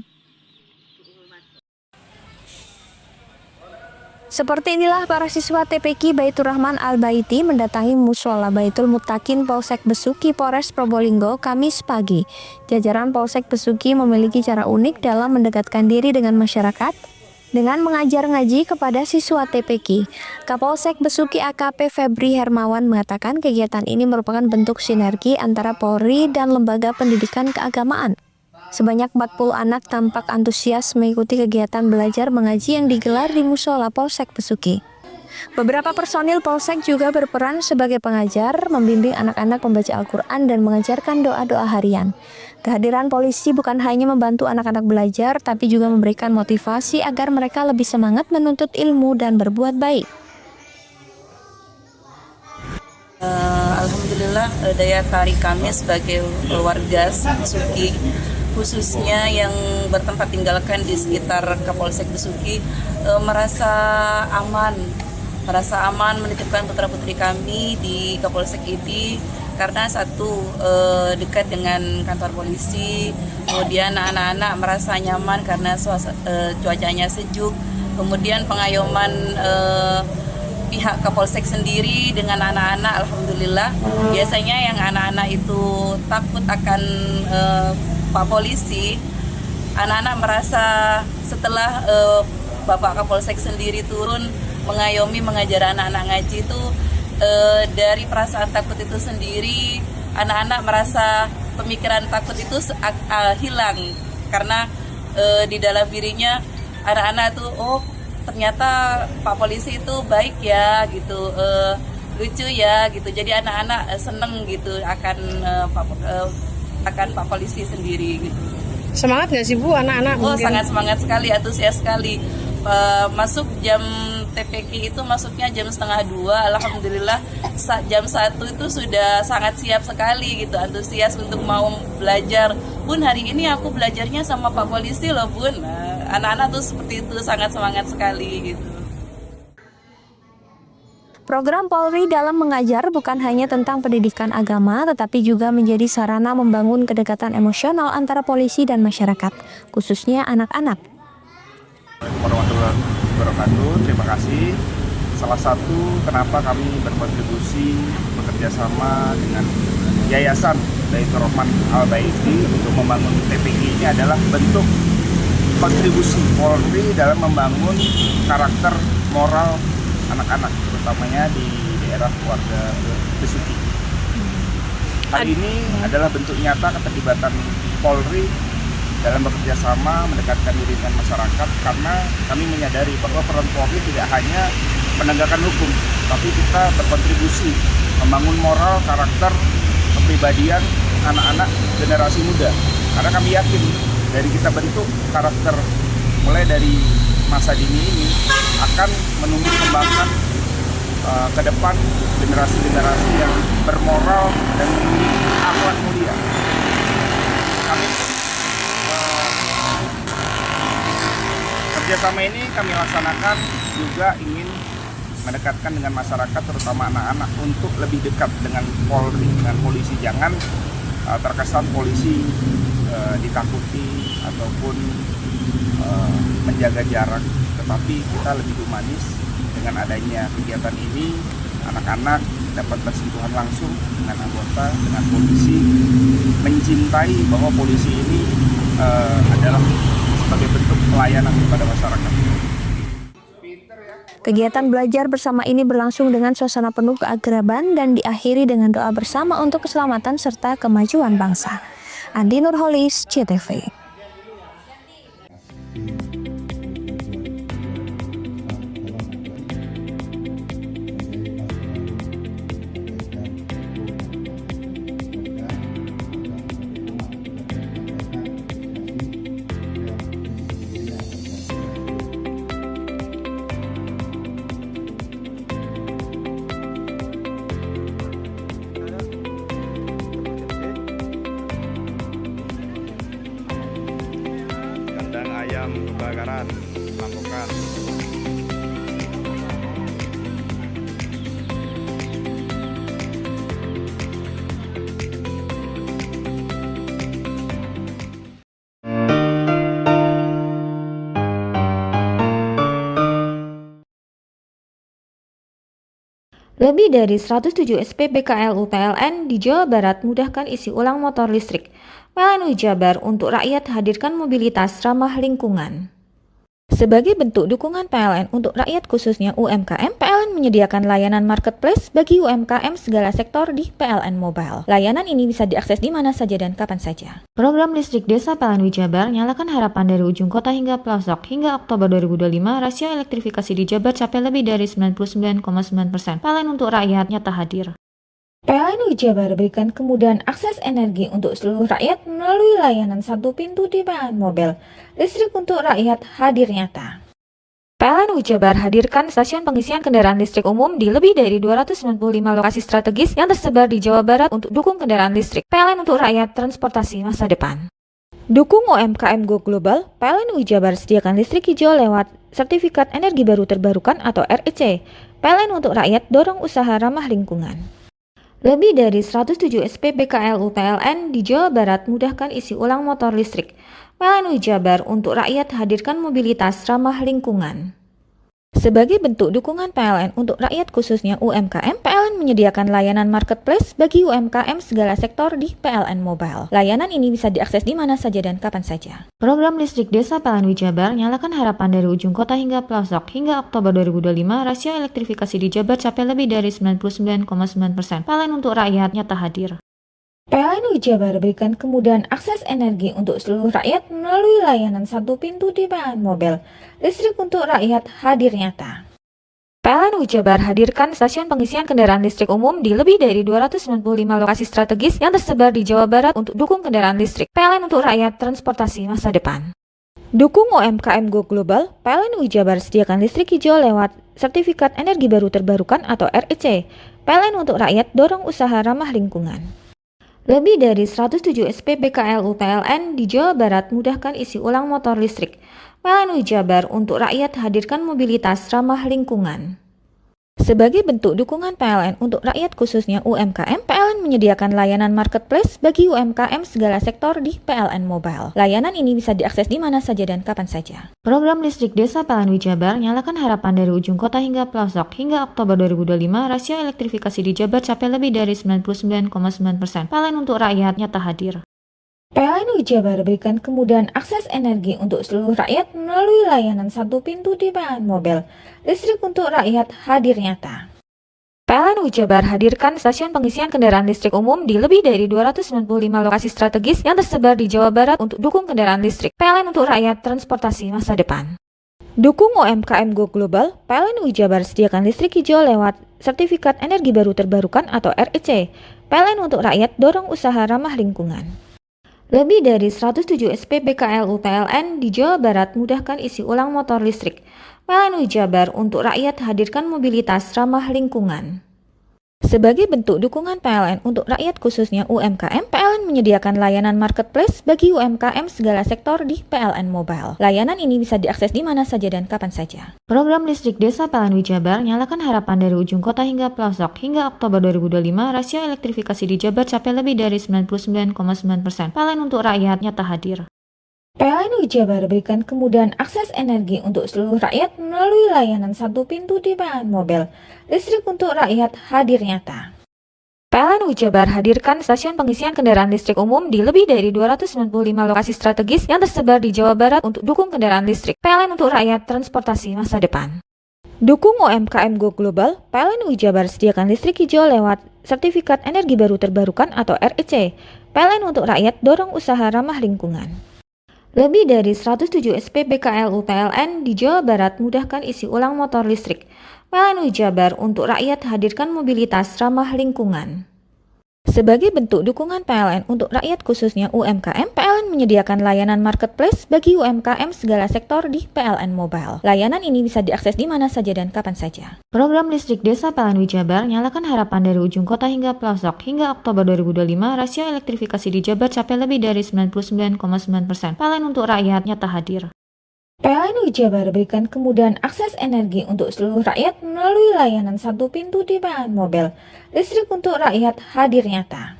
Seperti inilah para siswa TPQ Baitur Rahman Al-Baiti mendatangi Mushola Baitul Muttaqin Polsek Besuki Polres Probolinggo Kamis pagi. Jajaran Polsek Besuki memiliki cara unik dalam mendekatkan diri dengan masyarakat dengan mengajar ngaji kepada siswa TPQ. Kapolsek Besuki AKP Febri Hermawan mengatakan kegiatan ini merupakan bentuk sinergi antara Polri dan lembaga pendidikan keagamaan. Sebanyak 40 anak tampak antusias mengikuti kegiatan belajar mengaji yang digelar di Mushola Polsek Besuki. Beberapa personil Polsek juga berperan sebagai pengajar, membimbing anak-anak membaca Al-Quran dan mengajarkan doa-doa harian. Kehadiran polisi bukan hanya membantu anak-anak belajar, tapi juga memberikan motivasi agar mereka lebih semangat menuntut ilmu dan berbuat baik. Alhamdulillah daya tarik kami sebagai warga Besuki, khususnya yang bertempat tinggalkan di sekitar Kapolsek Besuki, merasa aman menitipkan putra-putri kami di Kapolsek ini karena satu, dekat dengan kantor polisi, kemudian anak-anak merasa nyaman karena cuacanya sejuk, kemudian pengayoman pihak Kapolsek sendiri dengan anak-anak, alhamdulillah. Biasanya yang anak-anak itu takut akan Pak Polisi, anak-anak merasa setelah Bapak Kapolsek sendiri turun mengayomi mengajar anak-anak ngaji itu, dari perasaan takut itu sendiri, anak-anak merasa pemikiran takut itu hilang karena di dalam dirinya anak-anak tuh, oh ternyata Pak Polisi itu baik ya gitu, lucu ya gitu. Jadi anak-anak seneng gitu akan Pak Polisi sendiri gitu. Semangat nggak sih Bu anak-anak? Oh mungkin? sangat semangat sekali, antusias sekali. Masuk jam TPK itu masuknya jam 1:30. Alhamdulillah jam 1 itu sudah sangat siap sekali gitu, antusias untuk mau belajar. Bun, hari ini aku belajarnya sama Pak Polisi loh Bun. Anak-anak tuh seperti itu, sangat semangat sekali gitu. Program Polri dalam mengajar bukan hanya tentang pendidikan agama, tetapi juga menjadi sarana membangun kedekatan emosional antara polisi dan masyarakat, khususnya anak-anak. Warahmatullahi wabarakatuh. Terima kasih. Salah satu kenapa kami berkontribusi bekerja sama dengan Yayasan Baitur Rahman Al-Baiti untuk membangun TPG ini adalah bentuk kontribusi Polri dalam membangun karakter moral anak-anak, terutamanya di daerah warga Besuki. Hal ini adalah bentuk nyata keterlibatan Polri dalam bekerja sama mendekatkan diri dengan masyarakat, karena kami menyadari bahwa peran Polri tidak hanya menegakkan hukum, tapi kita berkontribusi membangun moral, karakter, kepribadian anak-anak generasi muda. Karena kami yakin dari kita bentuk karakter mulai dari masa dini ini akan menumbuh kembangkan ke depan generasi-generasi yang bermoral dan memiliki akhlak mulia. Kami kerjasama ini kami laksanakan juga ingin mendekatkan dengan masyarakat, terutama anak-anak, untuk lebih dekat dengan Polri, dengan polisi. Jangan terkesan polisi ditakuti ataupun menjaga jarak, tetapi kita lebih humanis. Dengan adanya kegiatan ini, anak-anak dapat bersentuhan langsung dengan anggota, dengan polisi, mencintai bahwa polisi ini adalah sebagai bentuk pelayanan kepada masyarakat. Kegiatan belajar bersama ini berlangsung dengan suasana penuh keakraban dan diakhiri dengan doa bersama untuk keselamatan serta kemajuan bangsa. Andi Nurholis, CTV. Ayam kebakaran, lakukan. Lebih dari 107 SPBKLU PLN di Jawa Barat mudahkan isi ulang motor listrik. PLN Jabar untuk rakyat hadirkan mobilitas ramah lingkungan. Sebagai bentuk dukungan PLN untuk rakyat khususnya UMKM, PLN menyediakan layanan marketplace bagi UMKM segala sektor di PLN Mobile. Layanan ini bisa diakses di mana saja dan kapan saja. Program listrik desa PLN Jabar nyalakan harapan dari ujung kota hingga pelosok. Hingga Oktober 2025, rasio elektrifikasi di Jabar capai lebih dari 99,9%. PLN untuk rakyat nyata hadir. PLN Jabar berikan kemudahan akses energi untuk seluruh rakyat melalui layanan satu pintu di PLN Mobile. Listrik untuk rakyat hadir nyata. PLN Jabar hadirkan stasiun pengisian kendaraan listrik umum di lebih dari 295 lokasi strategis yang tersebar di Jawa Barat untuk dukung kendaraan listrik. PLN untuk rakyat transportasi masa depan. Dukung UMKM Go Global, PLN Jabar sediakan listrik hijau lewat Sertifikat Energi Baru Terbarukan atau REC. PLN untuk rakyat dorong usaha ramah lingkungan. Lebih dari 107 SPBKLU PLN di Jawa Barat mudahkan isi ulang motor listrik. PLN Jabar untuk rakyat hadirkan mobilitas ramah lingkungan. Sebagai bentuk dukungan PLN untuk rakyat khususnya UMKM, PLN menyediakan layanan marketplace bagi UMKM segala sektor di PLN Mobile. Layanan ini bisa diakses di mana saja dan kapan saja. Program listrik desa PLN Jabar nyalakan harapan dari ujung kota hingga pelosok. Hingga Oktober 2025, rasio elektrifikasi di Jabar capai lebih dari 99,9%. PLN untuk rakyat nyata hadir. PLN Jabar berikan kemudahan akses energi untuk seluruh rakyat melalui layanan satu pintu di PLN Mobile. Listrik untuk rakyat hadir nyata. PLN Jabar hadirkan stasiun pengisian kendaraan listrik umum di lebih dari 295 lokasi strategis yang tersebar di Jawa Barat untuk dukung kendaraan listrik. PLN untuk rakyat transportasi masa depan. Dukung UMKM Go Global, PLN Jabar sediakan listrik hijau lewat Sertifikat Energi Baru Terbarukan atau REC. PLN untuk rakyat dorong usaha ramah lingkungan. Lebih dari 107 SPBKLU PLN di Jawa Barat mudahkan isi ulang motor listrik. PLN Jabar untuk rakyat hadirkan mobilitas ramah lingkungan. Sebagai bentuk dukungan PLN untuk rakyat khususnya UMKM, PLN menyediakan layanan marketplace bagi UMKM segala sektor di PLN Mobile. Layanan ini bisa diakses di mana saja dan kapan saja. Program listrik desa PLN Jabar nyalakan harapan dari ujung kota hingga pelosok. Hingga Oktober 2025, rasio elektrifikasi di Jabar capai lebih dari 99,9%. PLN untuk rakyat nyata hadir. PLN Jabar berikan kemudahan akses energi untuk seluruh rakyat melalui layanan satu pintu di PLN Mobile. Listrik untuk rakyat hadir nyata. PLN Jabar hadirkan stasiun pengisian kendaraan listrik umum di lebih dari 295 lokasi strategis yang tersebar di Jawa Barat untuk dukung kendaraan listrik. PLN untuk rakyat transportasi masa depan. Dukung UMKM Go Global, PLN Jabar sediakan listrik hijau lewat Sertifikat Energi Baru Terbarukan atau REC. PLN untuk rakyat dorong usaha ramah lingkungan. Lebih dari 107 SPBKLU PLN di Jawa Barat mudahkan isi ulang motor listrik. PLN Jabar untuk rakyat hadirkan mobilitas ramah lingkungan. Sebagai bentuk dukungan PLN untuk rakyat khususnya UMKM, PLN menyediakan layanan marketplace bagi UMKM segala sektor di PLN Mobile. Layanan ini bisa diakses di mana saja dan kapan saja. Program listrik desa PLN Jabar nyalakan harapan dari ujung kota hingga pelosok. Hingga Oktober 2025, rasio elektrifikasi di Jabar capai lebih dari 99,9%. PLN untuk rakyat nyata hadir. PLN Jabar berikan kemudahan akses energi untuk seluruh rakyat melalui layanan satu pintu di PLN Mobile. Listrik untuk rakyat hadir nyata. PLN Jabar hadirkan stasiun pengisian kendaraan listrik umum di lebih dari 295 lokasi strategis yang tersebar di Jawa Barat untuk dukung kendaraan listrik. PLN untuk rakyat transportasi masa depan. Dukung UMKM Go Global, PLN Jabar sediakan listrik hijau lewat Sertifikat Energi Baru Terbarukan atau REC. PLN untuk rakyat dorong usaha ramah lingkungan. Lebih dari 107 SPBKLU PLN di Jawa Barat mudahkan isi ulang motor listrik. PLN Jabar untuk rakyat hadirkan mobilitas ramah lingkungan. Sebagai bentuk dukungan PLN untuk rakyat khususnya UMKM, PLN menyediakan layanan marketplace bagi UMKM segala sektor di PLN Mobile. Layanan ini bisa diakses di mana saja dan kapan saja. Program listrik desa PLN Jabar nyalakan harapan dari ujung kota hingga pelosok. Hingga Oktober 2025, rasio elektrifikasi di Jabar capai lebih dari 99,9%. PLN untuk rakyat nyata hadir. PLN Jabar berikan kemudahan akses energi untuk seluruh rakyat melalui layanan satu pintu di PLN Mobile. Listrik untuk rakyat hadir nyata.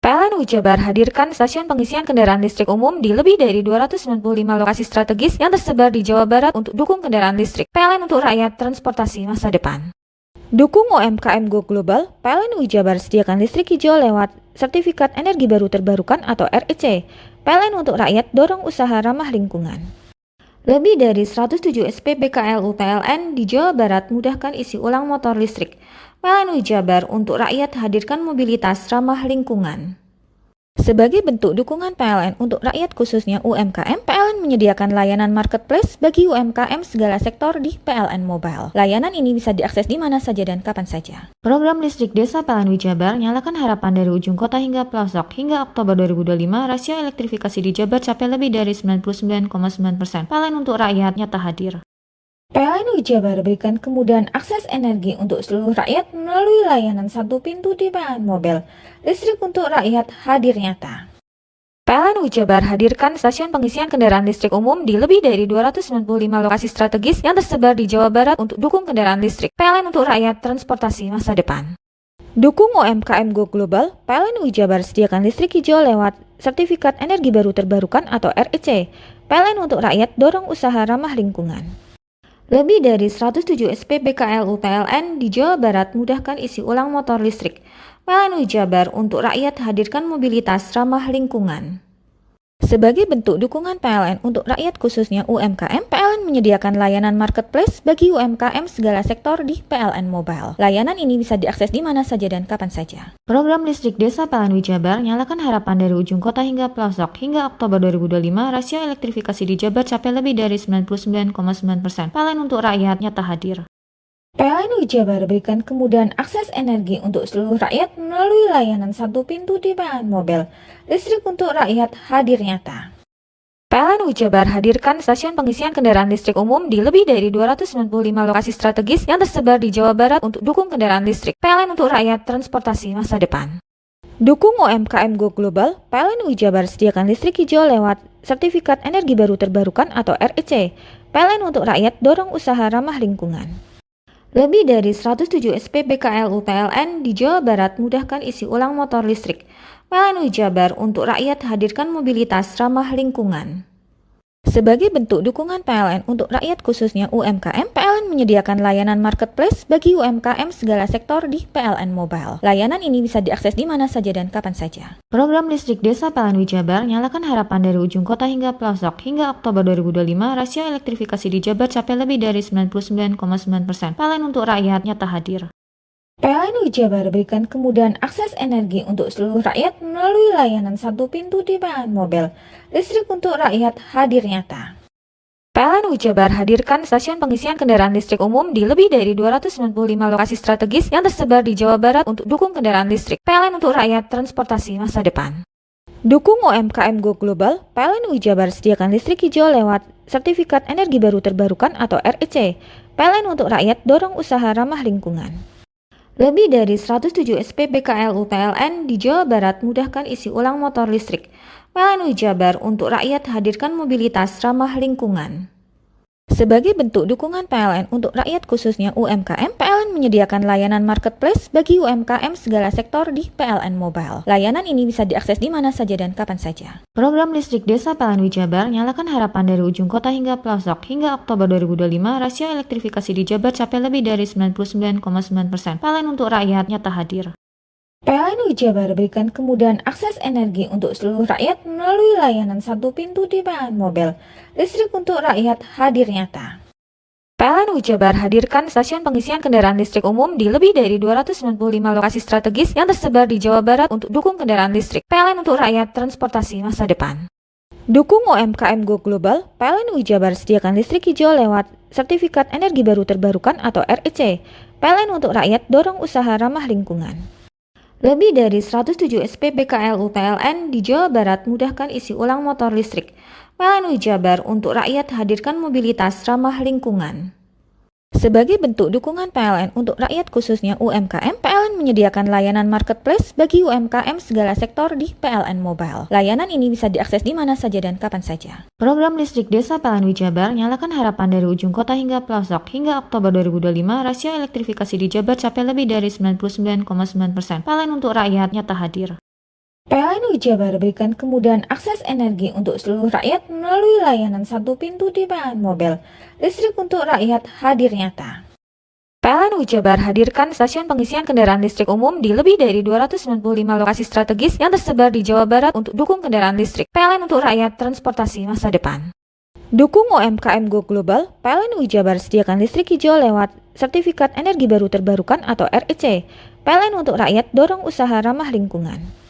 PLN Jabar hadirkan stasiun pengisian kendaraan listrik umum di lebih dari 295 lokasi strategis yang tersebar di Jawa Barat untuk dukung kendaraan listrik. PLN untuk rakyat transportasi masa depan. Dukung UMKM Go Global, PLN Jabar sediakan listrik hijau lewat Sertifikat Energi Baru Terbarukan atau REC. PLN untuk rakyat dorong usaha ramah lingkungan. Lebih dari 107 SPBKLU PLN di Jawa Barat mudahkan isi ulang motor listrik. PLN Jabar untuk rakyat hadirkan mobilitas ramah lingkungan. Sebagai bentuk dukungan PLN untuk rakyat khususnya UMKM, PLN menyediakan layanan marketplace bagi UMKM segala sektor di PLN Mobile. Layanan ini bisa diakses di mana saja dan kapan saja. Program listrik desa PLN Jabar nyalakan harapan dari ujung kota hingga pelosok. Hingga Oktober 2025, rasio elektrifikasi di Jabar capai lebih dari 99,9%. PLN untuk rakyat nyata hadir. PLN Jabar berikan kemudahan akses energi untuk seluruh rakyat melalui layanan satu pintu di PLN Mobile. Listrik untuk rakyat hadir nyata. PLN Jabar hadirkan stasiun pengisian kendaraan listrik umum di lebih dari 295 lokasi strategis yang tersebar di Jawa Barat untuk dukung kendaraan listrik. PLN untuk rakyat transportasi masa depan. Dukung UMKM Go Global, PLN Jabar sediakan listrik hijau lewat Sertifikat Energi Baru Terbarukan atau REC. PLN untuk rakyat dorong usaha ramah lingkungan. Lebih dari 107 SPBKLU PLN di Jawa Barat mudahkan isi ulang motor listrik. PLN Jabar untuk rakyat hadirkan mobilitas ramah lingkungan. Sebagai bentuk dukungan PLN untuk rakyat khususnya UMKM, PLN menyediakan layanan marketplace bagi UMKM segala sektor di PLN Mobile. Layanan ini bisa diakses di mana saja dan kapan saja. Program listrik desa PLN Jabar nyalakan harapan dari ujung kota hingga pelosok. Hingga Oktober 2025, rasio elektrifikasi di Jabar capai lebih dari 99,9%. PLN untuk rakyat nyata hadir. PLN Jabar berikan kemudahan akses energi untuk seluruh rakyat melalui layanan satu pintu di PLN Mobile. Listrik untuk rakyat hadir nyata. PLN Jabar hadirkan stasiun pengisian kendaraan listrik umum di lebih dari 295 lokasi strategis yang tersebar di Jawa Barat untuk dukung kendaraan listrik. PLN untuk rakyat transportasi masa depan. Dukung UMKM Go Global, PLN Jabar sediakan listrik hijau lewat Sertifikat Energi Baru Terbarukan atau REC. PLN untuk rakyat dorong usaha ramah lingkungan. Lebih dari 107 SPBKLU PLN di Jawa Barat mudahkan isi ulang motor listrik. PLN Jabar untuk rakyat hadirkan mobilitas ramah lingkungan. Sebagai bentuk dukungan PLN untuk rakyat khususnya UMKM, PLN menyediakan layanan marketplace bagi UMKM segala sektor di PLN Mobile. Layanan ini bisa diakses di mana saja dan kapan saja. Program listrik desa PLN Jabar nyalakan harapan dari ujung kota hingga pelosok. Hingga Oktober 2025, rasio elektrifikasi di Jabar capai lebih dari 99,9%. PLN untuk rakyat nyata hadir. PLN Jabar berikan kemudahan akses energi untuk seluruh rakyat melalui layanan satu pintu di PLN Mobile. Listrik untuk rakyat hadir nyata. PLN Jabar hadirkan stasiun pengisian kendaraan listrik umum di lebih dari 295 lokasi strategis yang tersebar di Jawa Barat untuk dukung kendaraan listrik. PLN untuk rakyat transportasi masa depan. Dukung UMKM Go Global, PLN Jabar sediakan listrik hijau lewat Sertifikat Energi Baru Terbarukan atau REC. PLN untuk rakyat dorong usaha ramah lingkungan. Lebih dari 107 SPBKLU PLN di Jawa Barat mudahkan isi ulang motor listrik. PLN Jabar untuk rakyat hadirkan mobilitas ramah lingkungan. Sebagai bentuk dukungan PLN untuk rakyat khususnya UMKM, PLN menyediakan layanan marketplace bagi UMKM segala sektor di PLN Mobile. Layanan ini bisa diakses di mana saja dan kapan saja. Program listrik desa PLN Jabar nyalakan harapan dari ujung kota hingga pelosok. Hingga Oktober 2025, rasio elektrifikasi di Jabar capai lebih dari 99,9%. PLN untuk rakyat nyata hadir. PLN Jabar berikan kemudahan akses energi untuk seluruh rakyat melalui layanan satu pintu di PLN Mobile. Listrik untuk rakyat hadir nyata. PLN Jabar hadirkan stasiun pengisian kendaraan listrik umum di lebih dari 295 lokasi strategis yang tersebar di Jawa Barat untuk dukung kendaraan listrik. PLN untuk rakyat transportasi masa depan. Dukung UMKM Go Global, PLN Jabar sediakan listrik hijau lewat Sertifikat Energi Baru Terbarukan atau REC. PLN untuk rakyat dorong usaha ramah lingkungan. Lebih dari 107 SPBKLU PLN di Jawa Barat mudahkan isi ulang motor listrik. PLN Jabar untuk rakyat hadirkan mobilitas ramah lingkungan. Sebagai bentuk dukungan PLN untuk rakyat khususnya UMKM, PLN menyediakan layanan marketplace bagi UMKM segala sektor di PLN Mobile. Layanan ini bisa diakses di mana saja dan kapan saja. Program listrik desa PLN Jabar nyalakan harapan dari ujung kota hingga pelosok. Hingga Oktober 2025, rasio elektrifikasi di Jabar capai lebih dari 99,9%. PLN untuk rakyat nyata hadir. PLN Jabar berikan kemudahan akses energi untuk seluruh rakyat melalui layanan satu pintu di PLN Mobile. Listrik untuk rakyat hadir nyata. PLN Jabar hadirkan stasiun pengisian kendaraan listrik umum di lebih dari 295 lokasi strategis yang tersebar di Jawa Barat untuk dukung kendaraan listrik. PLN untuk rakyat transportasi masa depan. Dukung UMKM Go Global, PLN Jabar sediakan listrik hijau lewat Sertifikat Energi Baru Terbarukan atau REC. PLN untuk rakyat dorong usaha ramah lingkungan.